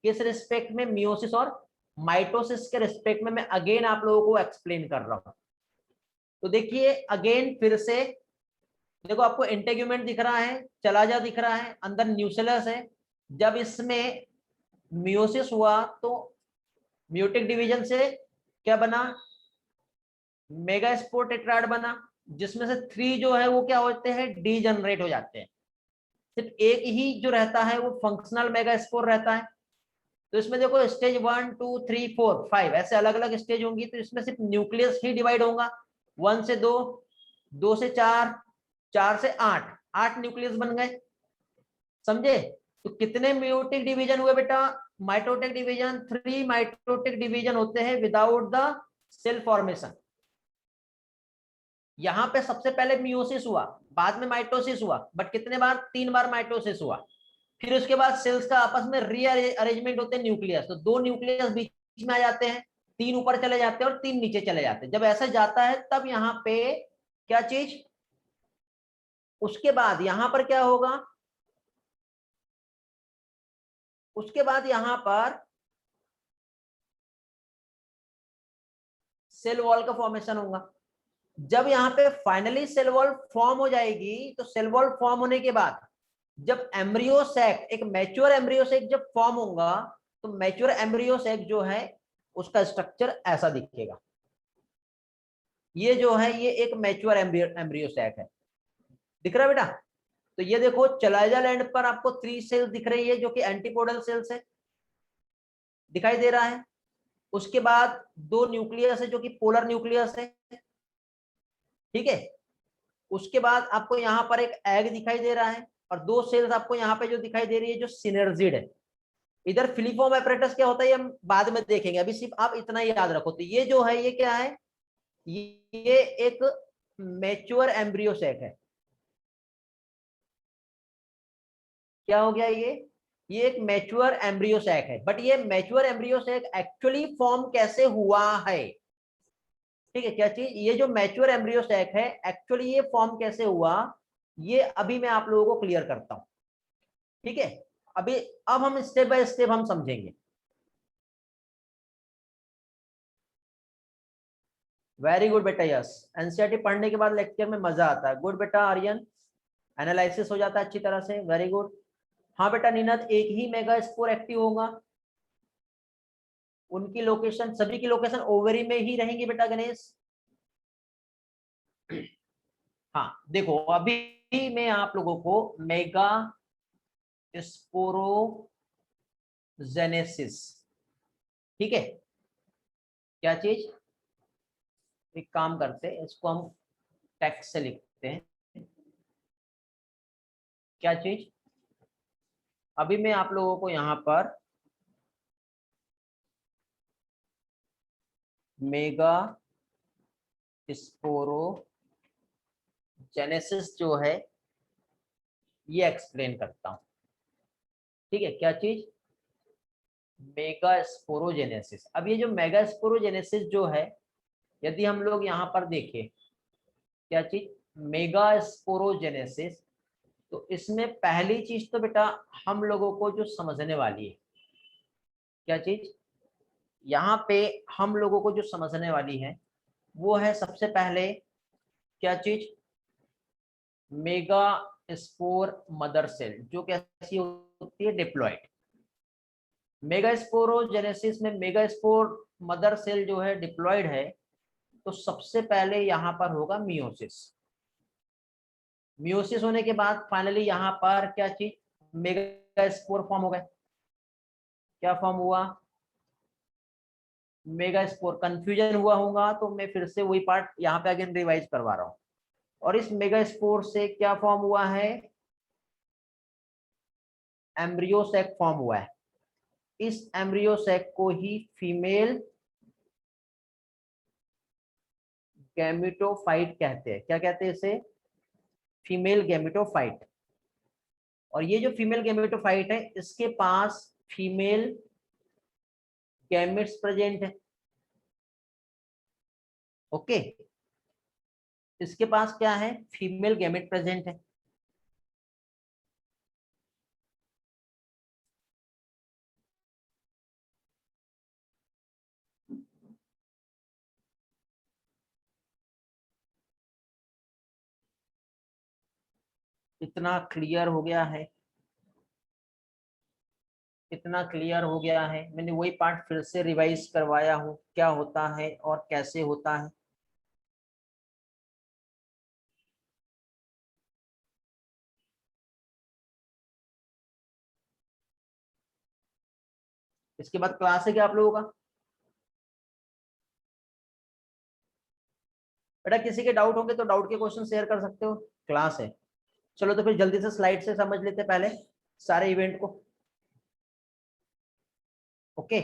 किस रिस्पेक्ट में, मियोसिस और माइटोसिस के रिस्पेक्ट में मैं अगेन आप लोगों को एक्सप्लेन कर रहा हूं। तो देखिए अगेन फिर से, देखो आपको इंटेग्यूमेंट दिख रहा है, चलाजा दिख रहा है, अंदर न्यूक्लियस है। जब इसमें मियोसिस हुआ तो म्यूटिक डिवीजन से क्या बना, मेगास्पोर टेट्राड बना, जिसमें से 3 जो है वो क्या होते हैं, डीजनरेट हो जाते हैं। सिर्फ एक ही जो रहता है वो फंक्शनल मेगास्पोर रहता है। तो इसमें देखो स्टेज 1 2 3 4 5 ऐसे अलग अलग स्टेज होंगी, तो इसमें सिर्फ न्यूक्लियस ही डिवाइड होगा। 1 से 2, 2 से 4, 4 से 8, 8 न्यूक्लियस बन गए। समझे? तो कितने म्यूटिक डिवीजन हुए बेटा? माइटोटिक डिवीजन 3 माइटोटिक डिवीजन होते हैं विदाउट द सेल फॉर्मेशन। यहाँ पे सबसे पहले मियोसिस हुआ, बाद में माइटोसिस हुआ, बट कितने बार? 3 बार माइटोसिस हुआ। फिर उसके बाद सेल्स का आपस में रीअरेंजमेंट होते हैं न्यूक्लियस, तो 2 न्यूक्लियस बीच में आ जाते हैं, 3 ऊपर चले जाते हैं और 3 नीचे चले जाते हैं। जब ऐसा जाता है तब यहाँ पे क्या चीज, उसके बाद यहाँ पर क्या होगा, उसके बाद यहाँ पर सेल वॉल का फॉर्मेशन होगा। जब यहाँ पे फाइनली सेल वॉल फॉर्म हो जाएगी, तो सेल वॉल फॉर्म होने के बाद जब एम्ब्रियो सैक, एक मैच्योर एम्ब्रियो सैक जब फॉर्म होगा, तो मैच्योर एम्ब्रियो सैक जो है उसका स्ट्रक्चर ऐसा दिखेगा। ये जो है ये एक मैच्योर एम्ब्रियो सैक है, दिख रहा है बेटा? तो ये देखो चलाइजल एंड पर आपको 3 सेल्स दिख रही है जो कि एंटीपोडल सेल्स है, दिखाई दे रहा है। उसके बाद 2 न्यूक्लियस है जो कि पोलर न्यूक्लियस है, ठीक है। उसके बाद आपको यहाँ पर एक एग दिखाई दे रहा है, और 2 सेल्स आपको यहाँ पे जो दिखाई दे रही है जो सिनर्जिड है। इधर फिलीफॉर्म एपरेटस क्या होता है ये हम बाद में देखेंगे, अभी सिर्फ आप इतना ही याद रखो। तो ये जो है ये क्या है, ये एक मैच्योर एम्ब्रियो सैक है। क्या हो गया ये एक मैच्योर एम्ब्रियो सैक है। बट ये mature embryo sac actually form कैसे हुआ है, ठीक है, क्या चीज, ये जो मैच्योर एम्ब्रियो सैक है एक्चुअली ये फॉर्म कैसे हुआ, ये अभी मैं आप लोगों को क्लियर करता हूं, ठीक है। अभी अब हम स्टेप बाय स्टेप हम समझेंगे। वेरी गुड बेटा, यस। एनसीईआरटी पढ़ने के बाद लेक्चर में मजा आता है। गुड बेटा आर्यन, एनालिसिस हो जाता है अच्छी तरह से, वेरी गुड। हाँ बेटा निनत, एक ही मेगा स्पोर एक्टिव होगा, उनकी लोकेशन, सभी की लोकेशन ओवरी में ही रहेंगी बेटा गणेश। हाँ देखो अभी मैं आप लोगों को मेगा स्पोरोजेनेसिस, ठीक है, क्या चीज, एक काम करते हैं इसको हम टेक्स्ट से लिखते हैं, क्या चीज, अभी मैं आप लोगों को यहाँ पर मेगा स्पोरोजेनेसिस जो है ये एक्सप्लेन करता हूँ, ठीक है, क्या चीज, मेगा स्पोरोजेनेसिस। अब ये जो मेगा स्पोरोजेनेसिस जो है, यदि हम लोग यहाँ पर देखें क्या चीज, मेगा स्पोरोजेनेसिस, तो इसमें पहली चीज तो बेटा हम लोगों को जो समझने वाली है, क्या चीज, यहाँ पे हम लोगों को जो समझने वाली है वो है सबसे पहले क्या चीज, मेगा स्पोर मदर सेल जो कैसी होती है, डिप्लॉइड। मेगा स्पोरोजेनेसिस में मेगा स्पोर मदर सेल जो है डिप्लॉइड है, तो सबसे पहले यहाँ पर होगा मियोसिस। मियोसिस होने के बाद फाइनली यहाँ पर क्या चीज, मेगा स्पोर फॉर्म हो गए। क्या फॉर्म हुआ, मेगा स्पोर। कंफ्यूजन हुआ होगा तो मैं फिर से वही पार्ट यहाँ पे अगेन रिवाइज करवा रहा हूँ। और इस मेगा स्पोर से क्या फॉर्म हुआ है, एम्ब्रियो सैक फॉर्म हुआ है। इस एम्ब्रियो सैक को ही फीमेल गैमेटोफाइट कहते हैं। क्या कहते हैं इसे, फीमेल गैमेटोफाइट। और ये जो फीमेल गैमेटोफाइट है इसके पास फीमेल गैमेट्स प्रेजेंट है, ओके, इसके पास क्या है, फीमेल गैमेट प्रेजेंट है। इतना क्लियर हो गया है, इतना क्लियर हो गया है, मैंने वही पार्ट फिर से रिवाइज करवाया हूँ क्या होता है और कैसे होता है। इसके बाद क्लास है क्या आप लोगों का, बेटा किसी के डाउट होंगे तो डाउट के क्वेश्चन शेयर कर सकते हो, क्लास है। चलो तो फिर जल्दी से स्लाइड से समझ लेते पहले सारे इवेंट को, ओके,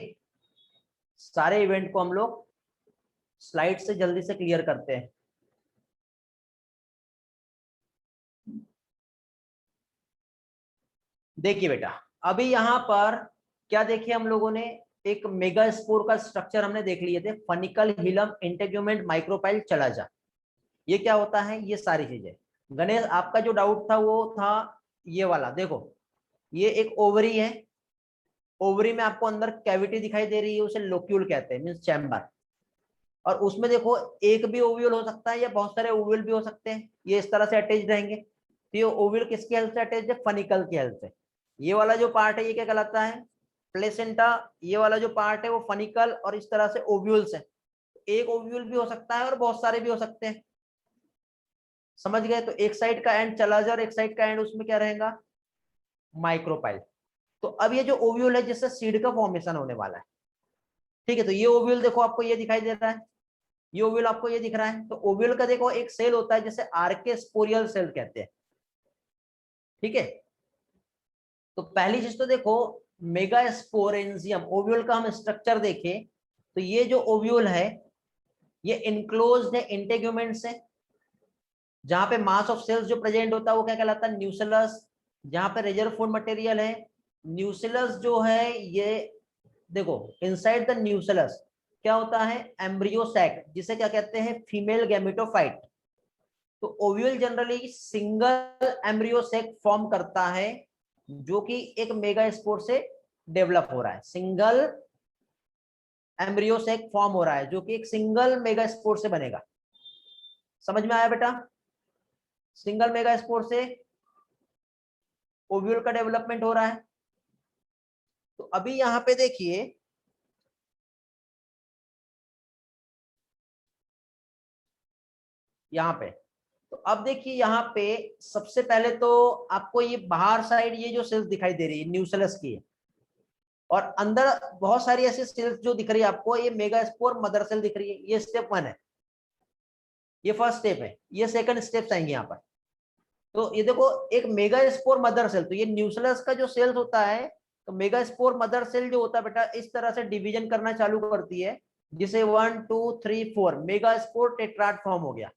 सारे इवेंट को हम लोग स्लाइड से जल्दी से क्लियर करते हैं। देखिए बेटा, अभी यहाँ पर क्या देखे हम लोगों ने, एक मेगास्पोर का स्ट्रक्चर हमने देख लिए थे, फनिकल, हिलम, इंटेग्यूमेंट, माइक्रोपाइल, चला जा। ये क्या होता है, ये सारी चीजें। गणेश, आपका जो डाउट था वो था ये वाला। देखो, ये एक ओवरी है, ओवरी में आपको अंदर कैविटी दिखाई दे रही है, उसे लोक्यूल कहते हैं, मींस चैम्बर। और उसमें देखो, एक भी ओव्यूल हो सकता है या बहुत सारे ओव्यूल भी हो सकते हैं, ये इस तरह से अटैच रहेंगे। तो ये ओव्यूल किसकी हेल्प से अटैच है, फनिकल की हेल्प से। ये वाला जो पार्ट है ये क्या कहलाता है, प्लेसेंटा। ये वाला जो पार्ट है वो फनिकल, और इस तरह से ओव्यूल्स है। एक ओव्यूल भी हो सकता है और बहुत सारे भी हो सकते हैं, समझ गए। तो एक साइड का एंड चला जा और एक साइड का एंड उसमें क्या रहेगा, माइक्रोपाइल। तो अब ये जो ओव्यूल है जिससे सीड का फॉर्मेशन होने वाला है, ठीक है। तो ये ओव्यूल देखो आपको ये दिखाई दे रहा है, ये ओव्यूल आपको ये दिख रहा है। तो ओव्यूल का देखो एक सेल होता है जिसे आर्केस्पोरियल सेल कहते हैं, ठीक है। तो पहली चीज तो देखो, मेगास्पोरेंजियम ओव्यूल का हम स्ट्रक्चर देखें तो ये जो ओव्यूल है ये इनक्लोज्ड है इंटेग्यूमेंट से, जहां पे मास ऑफ सेल्स जो प्रेजेंट होता है वो क्या कहलाता है, न्यूक्लियस। जहां पे रिजर्व फूड मटेरियल है, न्यूक्लियस जो है ये, देखो इनसाइड द न्यूक्लियस क्या होता है, एम्ब्रियो सैक, जिसे क्या कहते हैं, फीमेल गैमेटोफाइट। तो ovule generally single embryo sac form करता है, जो कि एक मेगास्पोर से डेवलप हो रहा है। सिंगल एम्ब्रियो सैक फॉर्म हो रहा है जो कि एक सिंगल मेगास्पोर से बनेगा। समझ में आया बेटा, सिंगल मेगास्पोर से ओव्यूल का डेवलपमेंट हो रहा है। तो अभी यहां पे देखिए, यहाँ पे, तो अब देखिए यहाँ पे सबसे पहले तो आपको ये बाहर साइड ये जो सेल्स दिखाई दे रही है न्यूक्लियस की है, और अंदर बहुत सारी ऐसी सेल्स जो दिख रही है आपको, ये मेगास्पोर मदर सेल दिख रही है। ये स्टेप 1 है, ये फर्स्ट स्टेप है, ये सेकंड स्टेप्स आएंगे यहाँ पर। तो ये देखो, एक मेगास्पोर मदर सेल, तो ये न्यूक्लियस का जो सेल्स होता है, तो मेगास्पोर मदर सेल जो होता है बेटा इस तरह से डिवीजन करना चालू करती है, जिसे 1 2 3 4 मेगास्पोर टेट्राड फॉर्म हो गया।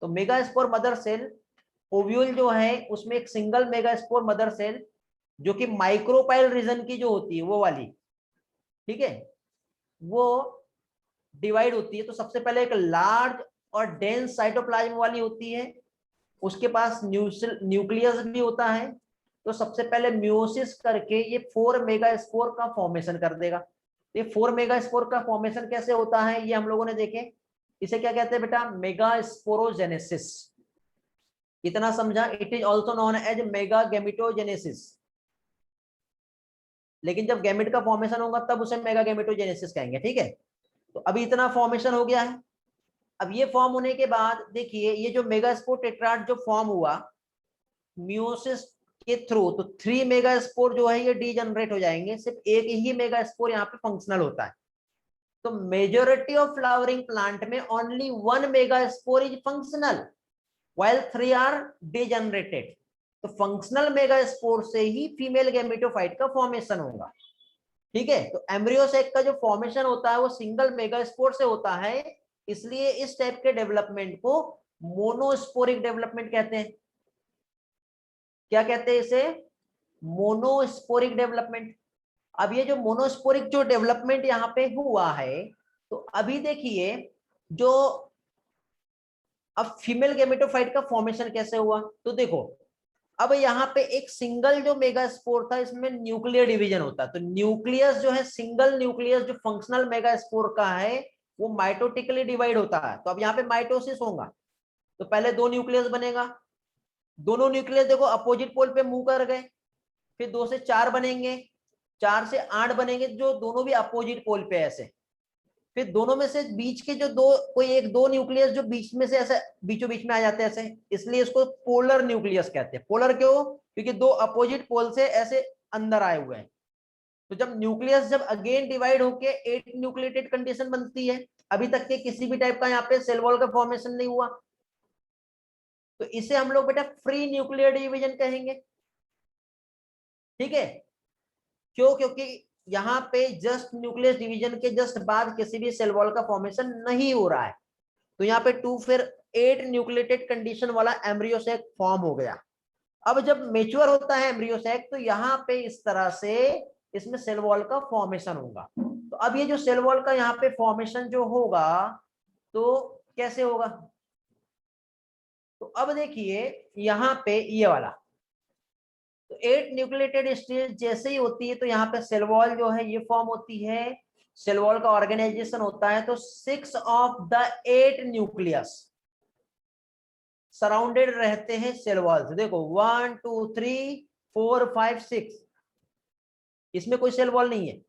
तो मेगास्पोर मदर सेल, ओव्यूल जो है उसमें एक सिंगल मेगास्पोर मदर सेल, जो कि माइक्रोपाइल रीजन की जो होती है वो वाली, ठीक है, वो डिवाइड होती है। तो सबसे पहले एक लार्ज और डेंस साइटोप्लाज्म वाली होती है, उसके पास न्यूक्लियस भी होता है। तो सबसे पहले म्यूसिस करके ये 4 मेगास्पोर का फॉर्मेशन कर देगा। ये 4 मेगास्पोर का फॉर्मेशन कैसे होता है ये हम लोगों ने देखे, इसे क्या कहते हैं बेटा, मेगास्पोरोजेनेसिस। इतना समझा, it is also known as mega gametogenesis. लेकिन जब गैमेट का फॉर्मेशन होगा तब उसे मेगा गैमेटोजेनेसिस कहेंगे, ठीक है। तो अभी इतना फॉर्मेशन हो गया है। अब ये फॉर्म होने के बाद देखिए, ये जो मेगास्पोर टेट्राड जो फॉर्म हुआ मियोसिस के थ्रू, तो 3 मेगास्पोर जो है ये डीजनरेट हो जाएंगे, सिर्फ एक ही मेगास्पोर यहाँ पे फंक्शनल होता है। तो मेजॉरिटी ऑफ फ्लावरिंग प्लांट में only 1 megaspore is functional while 3 are degenerated। तो फंक्शनल मेगास्पोर से ही फीमेल गैमेटोफाइट का फॉर्मेशन होगा, ठीक है। तो एम्ब्रियोसेक का जो फॉर्मेशन होता है वो सिंगल मेगास्पोर से होता है, इसलिए इस टाइप के डेवलपमेंट को मोनोस्पोरिक डेवलपमेंट कहते हैं। क्या कहते हैं इसे, मोनोस्पोरिक डेवलपमेंट। अब ये जो मोनोस्पोरिक जो डेवलपमेंट यहाँ पे हुआ है, तो अभी देखिए जो, अब फीमेल गैमेटोफाइट का फॉर्मेशन कैसे हुआ, तो देखो अब यहाँ पे एक सिंगल जो मेगास्पोर था इसमें न्यूक्लियर डिवीजन होता है। तो न्यूक्लियस जो है, सिंगल न्यूक्लियस जो फंक्शनल मेगास्पोर का है वो माइटोटिकली डिवाइड होता है। तो अब यहाँ पे माइटोसिस होगा, तो पहले 2 न्यूक्लियस बनेगा, दोनों न्यूक्लियस देखो अपोजिट पोल पे मूव कर गए, फिर 2 से 4 बनेंगे, 4 से 8 बनेंगे, जो दोनों भी अपोजिट पोल पे ऐसे। फिर दोनों में से बीच के जो दो, कोई एक 2 न्यूक्लियस जो बीच में से ऐसे बीचों बीच में आ जाते हैं ऐसे, इसलिए इसको पोलर न्यूक्लियस कहते हैं। पोलर क्यों, क्योंकि 2 अपोजिट पोल से ऐसे अंदर आए हुए हैं। तो जब न्यूक्लियस जब अगेन डिवाइड होके 8 न्यूक्लिएटेड कंडीशन बनती है, अभी तक के किसी भी टाइप का यहाँ पे सेल वॉल का फॉर्मेशन नहीं हुआ, तो इसे हम लोग बेटा फ्री न्यूक्लियर डिवीजन कहेंगे, ठीक है। क्यों, क्योंकि यहाँ पे जस्ट न्यूक्लियस डिवीजन के जस्ट बाद किसी भी सेल वॉल का फॉर्मेशन नहीं हो रहा है। तो यहाँ पे 2 फिर 8 न्यूक्लिएटेड कंडीशन वाला एम्ब्रियो से फॉर्म हो गया। अब जब मेच्योर होता है एम्ब्रियो सैक तो यहाँ पे इस तरह से इसमें सेल वॉल का फॉर्मेशन होगा। तो अब ये जो सेल वॉल का यहाँ पे फॉर्मेशन जो होगा तो कैसे होगा, तो अब देखिए यहाँ पे ये वाला, तो 8 न्यूक्लिएटेड स्टेज जैसे ही होती है तो यहाँ पे सेल वॉल जो है ये फॉर्म होती है, सेल वॉल का ऑर्गेनाइजेशन होता है। तो 6 ऑफ द 8 न्यूक्लियस सराउंडेड रहते हैं सेल वॉल से। देखो 1 2 3 4 5 6, इसमें कोई सेल वॉल नहीं है,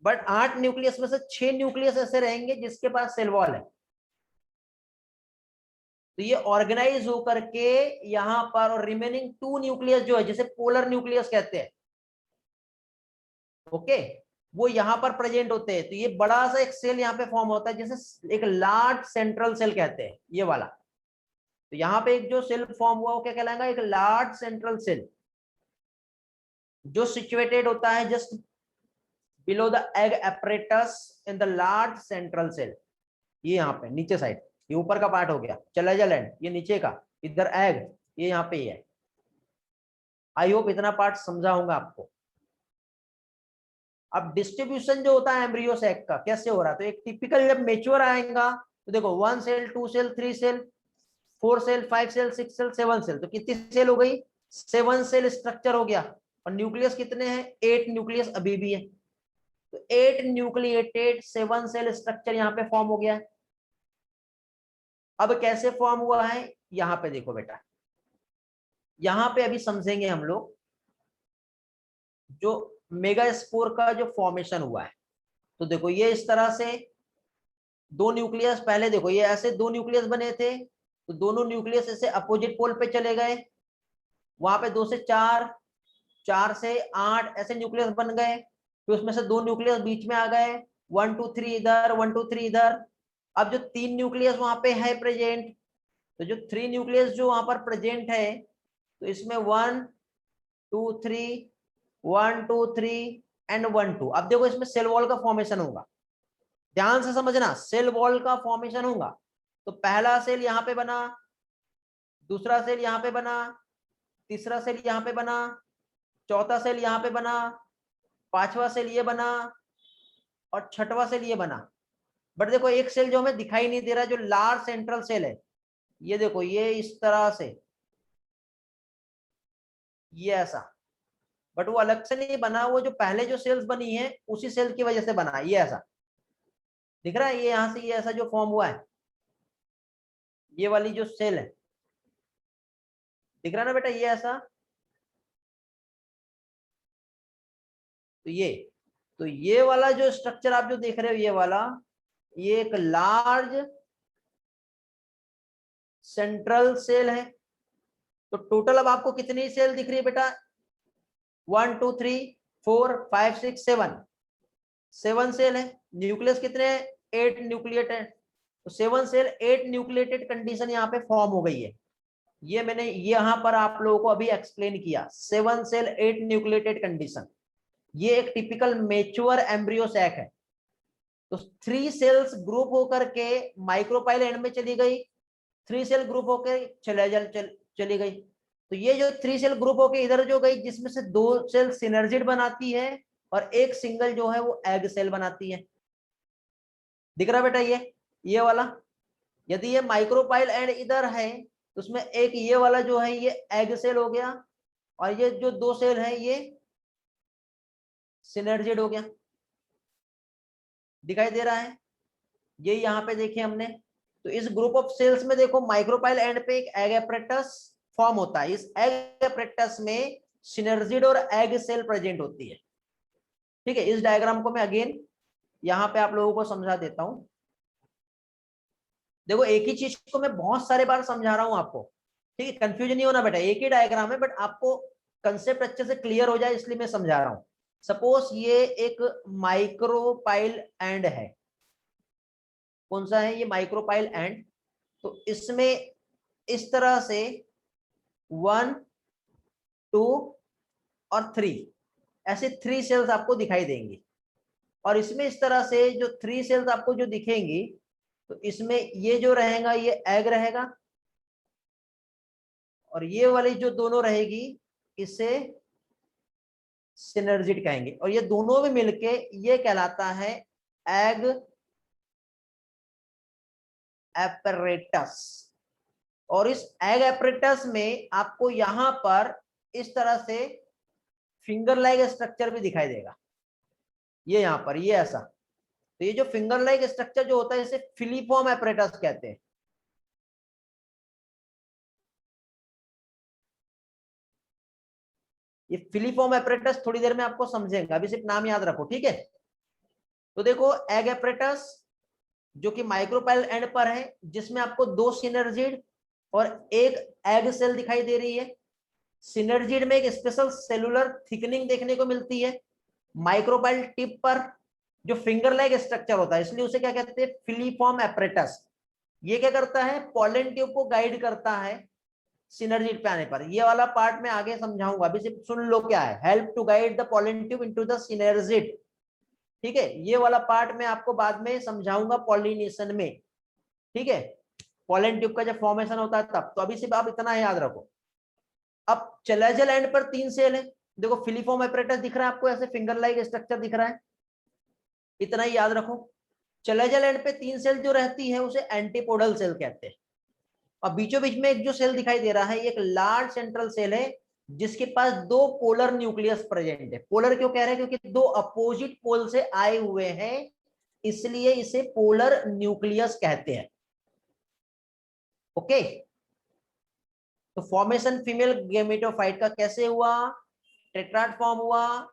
बट 8 न्यूक्लियस में से 6 न्यूक्लियस ऐसे रहेंगे जिसके पास सेल वॉल है। तो ये ऑर्गेनाइज होकर के यहां पर, और रिमेनिंग 2 न्यूक्लियस जो है जिसे पोलर न्यूक्लियस कहते हैं, ओके, वो यहां पर प्रेजेंट होते हैं। तो ये बड़ा सा एक सेल यहाँ पे फॉर्म होता है जिसे एक लार्ज सेंट्रल सेल कहते हैं, ये वाला। तो यहाँ पे एक जो सेल फॉर्म हुआ वो क्या कहलाएगा, एक लार्ज सेंट्रल सेल, जो सिचुएटेड होता है just below the egg apparatus in the large central cell. ये यहाँ पे नीचे साइड, ये ऊपर का पार्ट हो गया चलेजा लैंड, ये नीचे का इधर एग, ये यहाँ पे ही है। आई होप इतना पार्ट समझा होगा आपको। अब डिस्ट्रीब्यूशन जो होता है एम्ब्रियो सैक का कैसे हो रहा है, तो एक टिपिकल जब मेच्योर आएगा तो देखो 1 cell 2 cell 3 cell 4 cell 5 cell 6 cell 7 cell, तो कितनी सेल हो गई, 7 सेल स्ट्रक्चर हो गया। और न्यूक्लियस कितने हैं, 8 न्यूक्लियस अभी भी है। तो 8 न्यूक्लिएटेड 7 सेल स्ट्रक्चर यहाँ पे फॉर्म हो गया है। अब कैसे फॉर्म हुआ है, यहाँ पे देखो बेटा, यहाँ पे अभी समझेंगे हम लोग जो मेगास्पोर का जो फॉर्मेशन हुआ है। तो देखो ये इस तरह से 2 न्यूक्लियस, पहले देखो ये ऐसे 2 न्यूक्लियस बने थे, तो दोनों न्यूक्लियस ऐसे अपोजिट पोल पे चले गए, वहां पे 2 से 4, 4 से 8 ऐसे न्यूक्लियस बन गए। फिर उसमें से 2 न्यूक्लियस बीच में आ गए, 1 2 3 इधर 1 2 3 इधर। अब जो 3 न्यूक्लियस वहां पे है प्रेजेंट, तो जो 3 न्यूक्लियस जो वहां पर प्रेजेंट है, तो इसमें 1 2 3 1 2 3 एंड 1 2। अब देखो इसमें सेल वॉल का फॉर्मेशन होगा, ध्यान से समझना, सेल वॉल का फॉर्मेशन होगा। तो पहला सेल यहाँ पे बना, दूसरा सेल यहाँ पे बना, तीसरा सेल यहाँ पे बना, चौथा सेल यहाँ पे बना, पांचवा सेल ये बना, और छठवा सेल ये बना। बट देखो एक सेल जो हमें दिखाई नहीं दे रहा, जो लार्ज सेंट्रल सेल है, ये देखो ये इस तरह से, ये ऐसा, बट वो अलग से नहीं बना, वो जो पहले जो सेल्स बनी है उसी सेल की वजह से बना, ये ऐसा दिख रहा है। ये यहां से ये ऐसा जो फॉर्म हुआ है, ये वाली जो सेल है, दिख रहा है ना बेटा, ये ऐसा। तो ये वाला जो स्ट्रक्चर आप जो देख रहे हो, ये वाला, ये एक लार्ज सेंट्रल सेल है। तो टोटल अब आपको कितनी सेल दिख रही है बेटा, 1 2 3 4 5 6 7, 7 सेल है। न्यूक्लियस कितने हैं, 8 न्यूक्लिएट है। तो 7 सेल 8 न्यूक्लिएटेड कंडीशन यहाँ पे फॉर्म हो गई है। ये मैंने यहाँ पर आप लोगों को अभी एक्सप्लेन किया, 7 सेल 8 न्यूक्लिएटेड कंडीशन। ये एक टिपिकल मेच्योर एम्ब्रियो सैक है। तो 3 सेल्स ग्रुप होकर के माइक्रोपाइल एंड में चली गई, 3 सेल ग्रुप होकर चली गई। तो ये जो 3 सेल ग्रुप होकर इधर जो गई, जिसमें से 2 सेल सिनर्जिड बनाती है और एक सिंगल जो है वो एग सेल बनाती है। दिख रहा बेटा ये वाला, यदि ये माइक्रोपाइल एंड इधर है तो उसमें एक ये वाला जो है ये एग सेल हो गया, और ये जो 2 सेल है ये सिनर्जिड हो गया। दिखाई दे रहा है, ये यहाँ पे देखे हमने। तो इस ग्रुप ऑफ सेल्स में देखो माइक्रोपाइल एंड पे एक एग एपरेटस फॉर्म होता है, इस एग एपरेटस में सिनर्जिड और एग सेल प्रेजेंट होती है। ठीक है, इस डायग्राम को मैं अगेन यहाँ पे आप लोगों को समझा देता हूं। देखो एक ही चीज को मैं बहुत सारे बार समझा रहा हूं आपको, ठीक है, कंफ्यूजन नहीं होना बेटा, एक ही डायग्राम है बट आपको कंसेप्ट अच्छे से क्लियर हो जाए इसलिए मैं समझा रहा हूं। सपोज ये एक माइक्रोपाइल एंड है, कौन सा है ये, माइक्रोपाइल एंड। तो इसमें इस तरह से 1 2 और 3 ऐसे 3 सेल्स आपको दिखाई देंगी, और इसमें इस तरह से जो 3 सेल्स आपको जो दिखेंगी, तो इसमें ये जो रहेगा ये एग रहेगा, और ये वाली जो दोनों रहेगी इसे सिनर्जिड कहेंगे, और ये दोनों में मिलके ये कहलाता है एग एपरेटस। और इस एग एपरेटस में आपको यहां पर इस तरह से फिंगर लाइक स्ट्रक्चर भी दिखाई देगा, ये यहां पर ये ऐसा। तो ये जो फिंगर लाइक स्ट्रक्चर जो होता है इसे फिलीफॉर्म एपरेटस कहते हैं। ये फिलीफॉर्म एपरेटस थोड़ी देर में आपको समझेंगे, अभी सिर्फ नाम याद रखो, ठीक है। तो देखो एग एपरेटस जो कि माइक्रोपाइल एंड पर है, जिसमें आपको दो सिनर्जिड और एक एग सेल दिखाई दे रही है। सिनर्जिड में एक स्पेशल सेलुलर थिकनिंग देखने को मिलती है। माइक्रोपाइल टिप पर जो फिंगर लाइक स्ट्रक्चर होता है, इसलिए उसे क्या कहते हैं, फिलीफॉर्म एपरेटस। ये क्या करता है, पॉलन ट्यूब को गाइड करता है सिनर्जिड पे आने पर। ये वाला पार्ट मैं आगे समझाऊंगा, अभी सिर्फ सुन लो क्या है, help to guide the pollen tube into the synergid. ठीक है, ये वाला पार्ट मैं आपको बाद में समझाऊंगा पॉलिनेशन में, ठीक है, पॉलन ट्यूब का जब फॉर्मेशन होता है तब। तो अभी सिर्फ आप इतना याद रखो। अब चैलेंजल एंड पर 3 सेल है, देखो फिलीफॉर्म एपरेटस दिख रहा है आपको, ऐसे फिंगर लाइक स्ट्रक्चर दिख रहा है, इतना ही याद रखो। चैलेंजल एंड पे 3 सेल जो रहती है उसे एंटीपोडल सेल कहते हैं। और बीचों बीच में एक जो सेल दिखाई दे रहा है, एक लार्ज सेंट्रल सेल है जिसके पास 2 पोलर न्यूक्लियस प्रेजेंट है। पोलर क्यों कह रहे हैं, क्योंकि 2 अपोजिट पोल से आए हुए हैं, इसलिए इसे पोलर न्यूक्लियस कहते हैं। ओके, तो फॉर्मेशन फीमेल गेमेटोफाइट का कैसे हुआ, टेट्राड फॉर्म हुआ,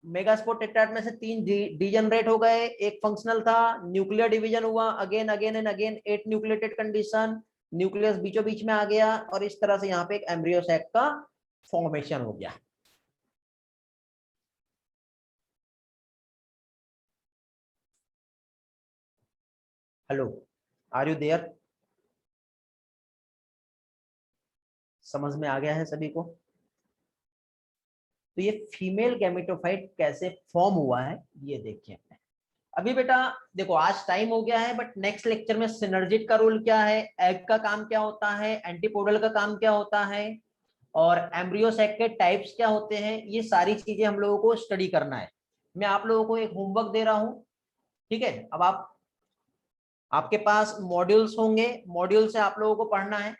मेगास्पोर टेट्राड में से 3 डीजनरेट हो गए, एक फंक्शनल था, न्यूक्लियर डिवीजन हुआ, again again and again 8 nucleated condition, nucleus बीचों बीच में आ गया, और इस तरह से यहाँ पे एक एम्ब्रियो सैक का फॉर्मेशन हो गया। Hello, are you there? समझ में आ गया है सभी को? तो ये फीमेल गैमेटोफाइट कैसे फॉर्म हुआ है ये देखिए। अभी बेटा देखो आज टाइम हो गया है, बट नेक्स्ट लेक्चर में सिनर्जिड का रोल क्या है, एग का काम क्या होता है, एंटीपोडल का काम क्या होता है, और एम्ब्रियो सैक के टाइप्स क्या होते हैं, ये सारी चीजें हम लोगों को स्टडी करना है। मैं आप लोगों को एक होमवर्क दे रहा हूँ, ठीक है। अब आपके पास मॉड्यूल्स होंगे, मॉड्यूल से आप लोगों को पढ़ना है,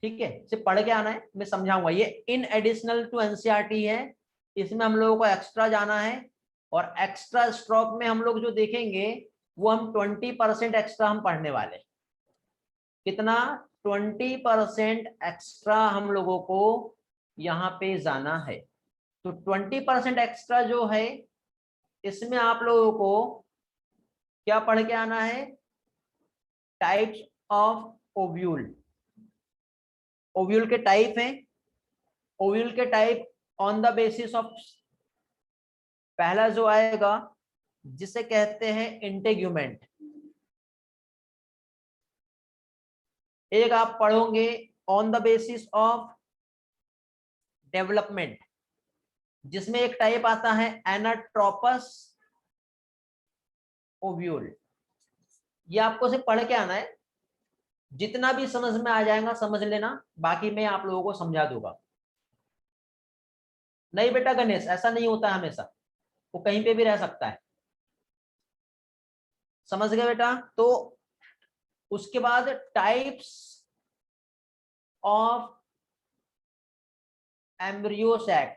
ठीक है, सिर्फ पढ़ के आना है, मैं समझाऊंगा। ये इन एडिशनल टू एनसीईआरटी है, इसमें हम लोगों को एक्स्ट्रा जाना है, और एक्स्ट्रा स्ट्रोक में हम लोग जो देखेंगे वो हम 20% एक्स्ट्रा हम पढ़ने वाले। कितना? 20% एक्स्ट्रा हम लोगों को यहाँ पे जाना है। तो 20% एक्स्ट्रा जो है इसमें आप लोगों को क्या पढ़ के आना है, टाइप्स ऑफ ओव्यूल। ओव्यूल के टाइप हैं, ओव्यूल के type on the basis of, पहला जो आएगा जिसे कहते हैं इंटेग्यूमेंट। एक आप पढ़ोगे on the basis of development, जिसमें एक टाइप आता है एनाट्रोपस ओव्यूल। ये आपको सिर्फ पढ़ के आना है, जितना भी समझ में आ जाएगा समझ लेना, बाकी मैं आप लोगों को समझा दूंगा। नहीं बेटा गणेश, ऐसा नहीं होता हमेशा, वो कहीं पे भी रह सकता है, समझ गए बेटा। तो उसके बाद टाइप्स ऑफ एम्ब्रियो सैक,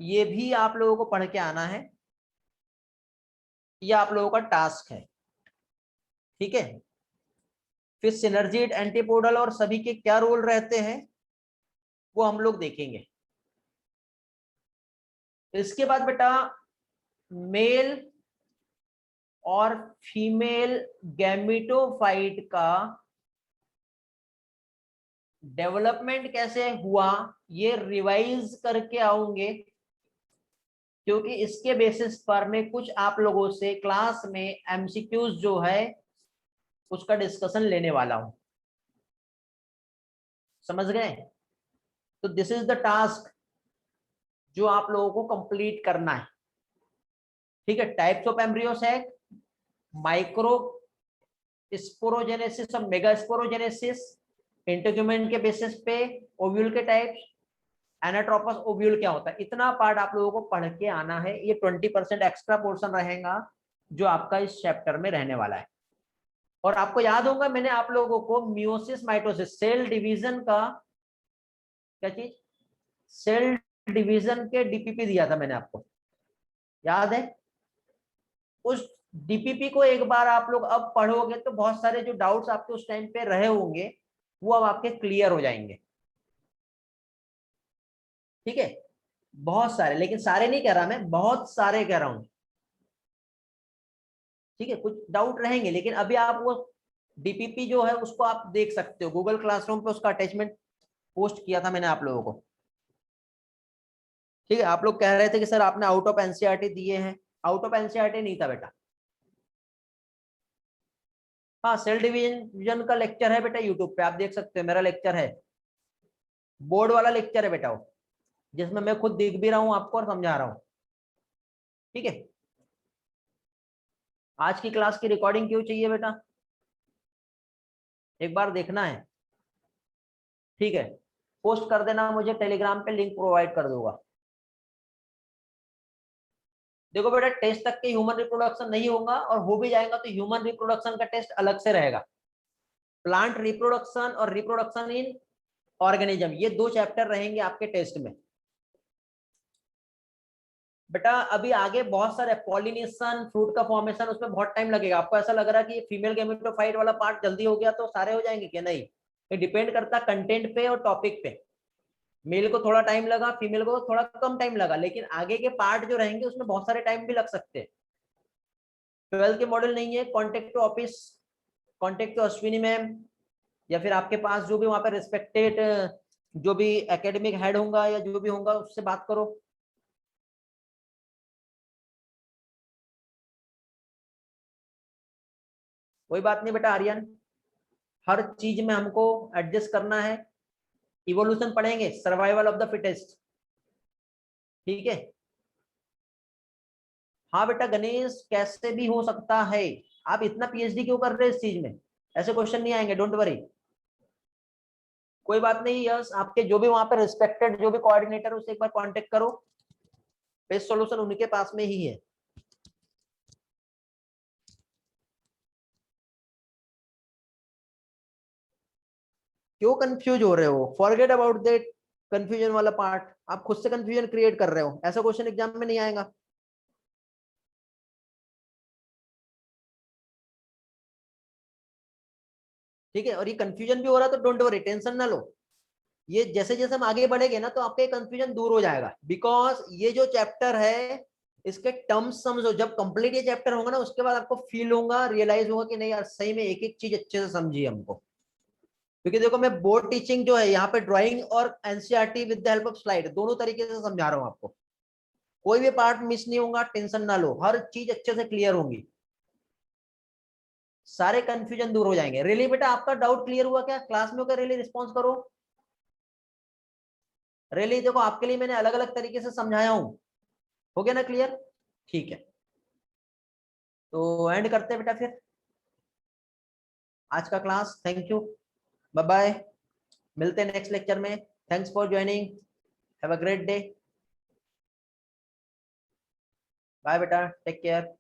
ये भी आप लोगों को पढ़ के आना है, ये आप लोगों का टास्क है, ठीक है। फिर सिनर्जिड, एंटीपोडल और सभी के क्या रोल रहते हैं वो हम लोग देखेंगे। इसके बाद बेटा मेल और फीमेल गैमेटोफाइट का डेवलपमेंट कैसे हुआ ये रिवाइज करके आऊंगे, क्योंकि इसके बेसिस पर मैं कुछ आप लोगों से क्लास में एमसीक्यूज जो है उसका डिस्कशन लेने वाला हूं, समझ गए। तो दिस इज द टास्क जो आप लोगों को कंप्लीट करना है, ठीक है। Types of embryo sac, micro sporogenesis और मेगा स्पोरोजेनेसिस, इंटीग्यूमेंट के बेसिस पे ओव्यूल के टाइप्स, एनाट्रोपस ओव्यूल क्या होता है, इतना पार्ट आप लोगों को पढ़ के आना है। ये 20% एक्स्ट्रा पोर्शन रहेगा जो आपका इस चैप्टर में रहने वाला है। और आपको याद होगा मैंने आप लोगों को मियोसिस माइटोसिस सेल डिवीजन का क्या चीज, सेल डिवीजन के डीपीपी दिया था मैंने आपको, याद है? उस डीपीपी को एक बार आप लोग अब पढ़ोगे तो बहुत सारे जो डाउट्स आपके उस टाइम पे रहे होंगे वो अब आपके क्लियर हो जाएंगे। ठीक है, बहुत सारे, लेकिन सारे नहीं कह रहा मैं, बहुत सारे कह रहा हूं। ठीक है, कुछ डाउट रहेंगे, लेकिन अभी आप वो डीपीपी जो है उसको आप देख सकते हो, गूगल क्लासरूम पे उसका अटैचमेंट पोस्ट किया था मैंने आप लोगों को। ठीक है, आप लोग कह रहे थे कि सर आपने आउट ऑफ एनसीईआरटी दिए हैं, आउट ऑफ एनसीईआरटी नहीं था बेटा। हाँ, सेल डिवीजन का लेक्चर है बेटा, यूट्यूब पे आप देख सकते हो, मेरा लेक्चर है, बोर्ड वाला लेक्चर है बेटा वो, जिसमें मैं खुद दिख भी रहा हूँ आपको और समझा रहा हूँ। ठीक है, आज की क्लास की रिकॉर्डिंग क्यों चाहिए बेटा, एक बार देखना है। ठीक है, पोस्ट कर देना, मुझे टेलीग्राम पे लिंक प्रोवाइड कर दूंगा। देखो बेटा, टेस्ट तक के ह्यूमन रिप्रोडक्शन नहीं होगा, और हो भी जाएगा तो ह्यूमन रिप्रोडक्शन का टेस्ट अलग से रहेगा। प्लांट रिप्रोडक्शन और रिप्रोडक्शन इन ऑर्गेनिज्म, ये दो चैप्टर रहेंगे आपके टेस्ट में बेटा। अभी आगे बहुत सारे पॉलिनेशन, फ्रूट का फॉर्मेशन, उसमें बहुत टाइम लगेगा। आपको ऐसा लग रहा है कि फीमेल गेमेटोफाइट वाला पार्ट जल्दी हो गया तो सारे हो जाएंगे क्या? नहीं, ये डिपेंड करता कंटेंट पे और टॉपिक पे। मेल को थोड़ा टाइम लगा, फीमेल को थोड़ा कम टाइम लगा, लेकिन आगे के पार्ट जो रहेंगे उसमें बहुत सारे टाइम भी लग सकते हैं। 12th के मॉडल नहीं है, contact to office, contact to Ashwini ma'am, या फिर आपके पास जो भी वहां पे रिस्पेक्टेड जो भी एकेडमिक हेड होगा या जो भी होगा उससे बात करो। कोई बात नहीं बेटा आर्यन, हर चीज में हमको एडजस्ट करना है। इवोल्यूशन पढ़ेंगे, सर्वाइवल ऑफ द फिटेस्ट। ठीक है, हाँ बेटा गणेश, कैसे भी हो सकता है। आप इतना पीएचडी क्यों कर रहे हैं इस चीज में, ऐसे क्वेश्चन नहीं आएंगे, डोंट वरी। कोई बात नहीं यस, आपके जो भी वहां पे रिस्पेक्टेड जो भी कोऑर्डिनेटर उससे एक बार कांटेक्ट करो, बेस्ट सॉल्यूशन उनके पास में ही है। क्यों कंफ्यूज हो रहे हो, फॉरगेट अबाउट दैट कंफ्यूजन वाला पार्ट। आप खुद से कंफ्यूजन क्रिएट कर रहे हो, ऐसा क्वेश्चन एग्जाम में नहीं आएगा। ठीक है, और ये कंफ्यूजन भी हो रहा है तो डोंट वरी, टेंशन ना लो। ये जैसे जैसे हम आगे बढ़ेंगे ना तो आपका ये कंफ्यूजन दूर हो जाएगा, बिकॉज ये जो चैप्टर है इसके टर्म्स समझो, जब कंप्लीट ये चैप्टर होगा ना उसके बाद आपको फील होगा, रियलाइज होगा कि नहीं यार सही में एक एक चीज अच्छे से समझी हमको। क्योंकि देखो मैं बोर्ड टीचिंग जो है यहाँ पे ड्राइंग और NCERT with the help of slide दोनों तरीके से समझा रहा हूँ आपको। कोई भी पार्ट मिस नहीं होगा, टेंशन ना लो, हर चीज अच्छे से क्लियर होंगी, सारे कंफ्यूजन दूर हो जाएंगे। रियली बेटा आपका डाउट क्लियर हुआ क्या क्लास में होकर? रियली रिस्पॉन्स करो। रियली देखो आपके लिए मैंने अलग अलग तरीके से समझाया हूँ, हो गया ना क्लियर? ठीक है, तो एंड करते हैं बेटा फिर आज का class. Thank you, bye bye, मिलते हैं नेक्स्ट लेक्चर में। Thanks for joining, have a great day, bye बेटा, टेक केयर।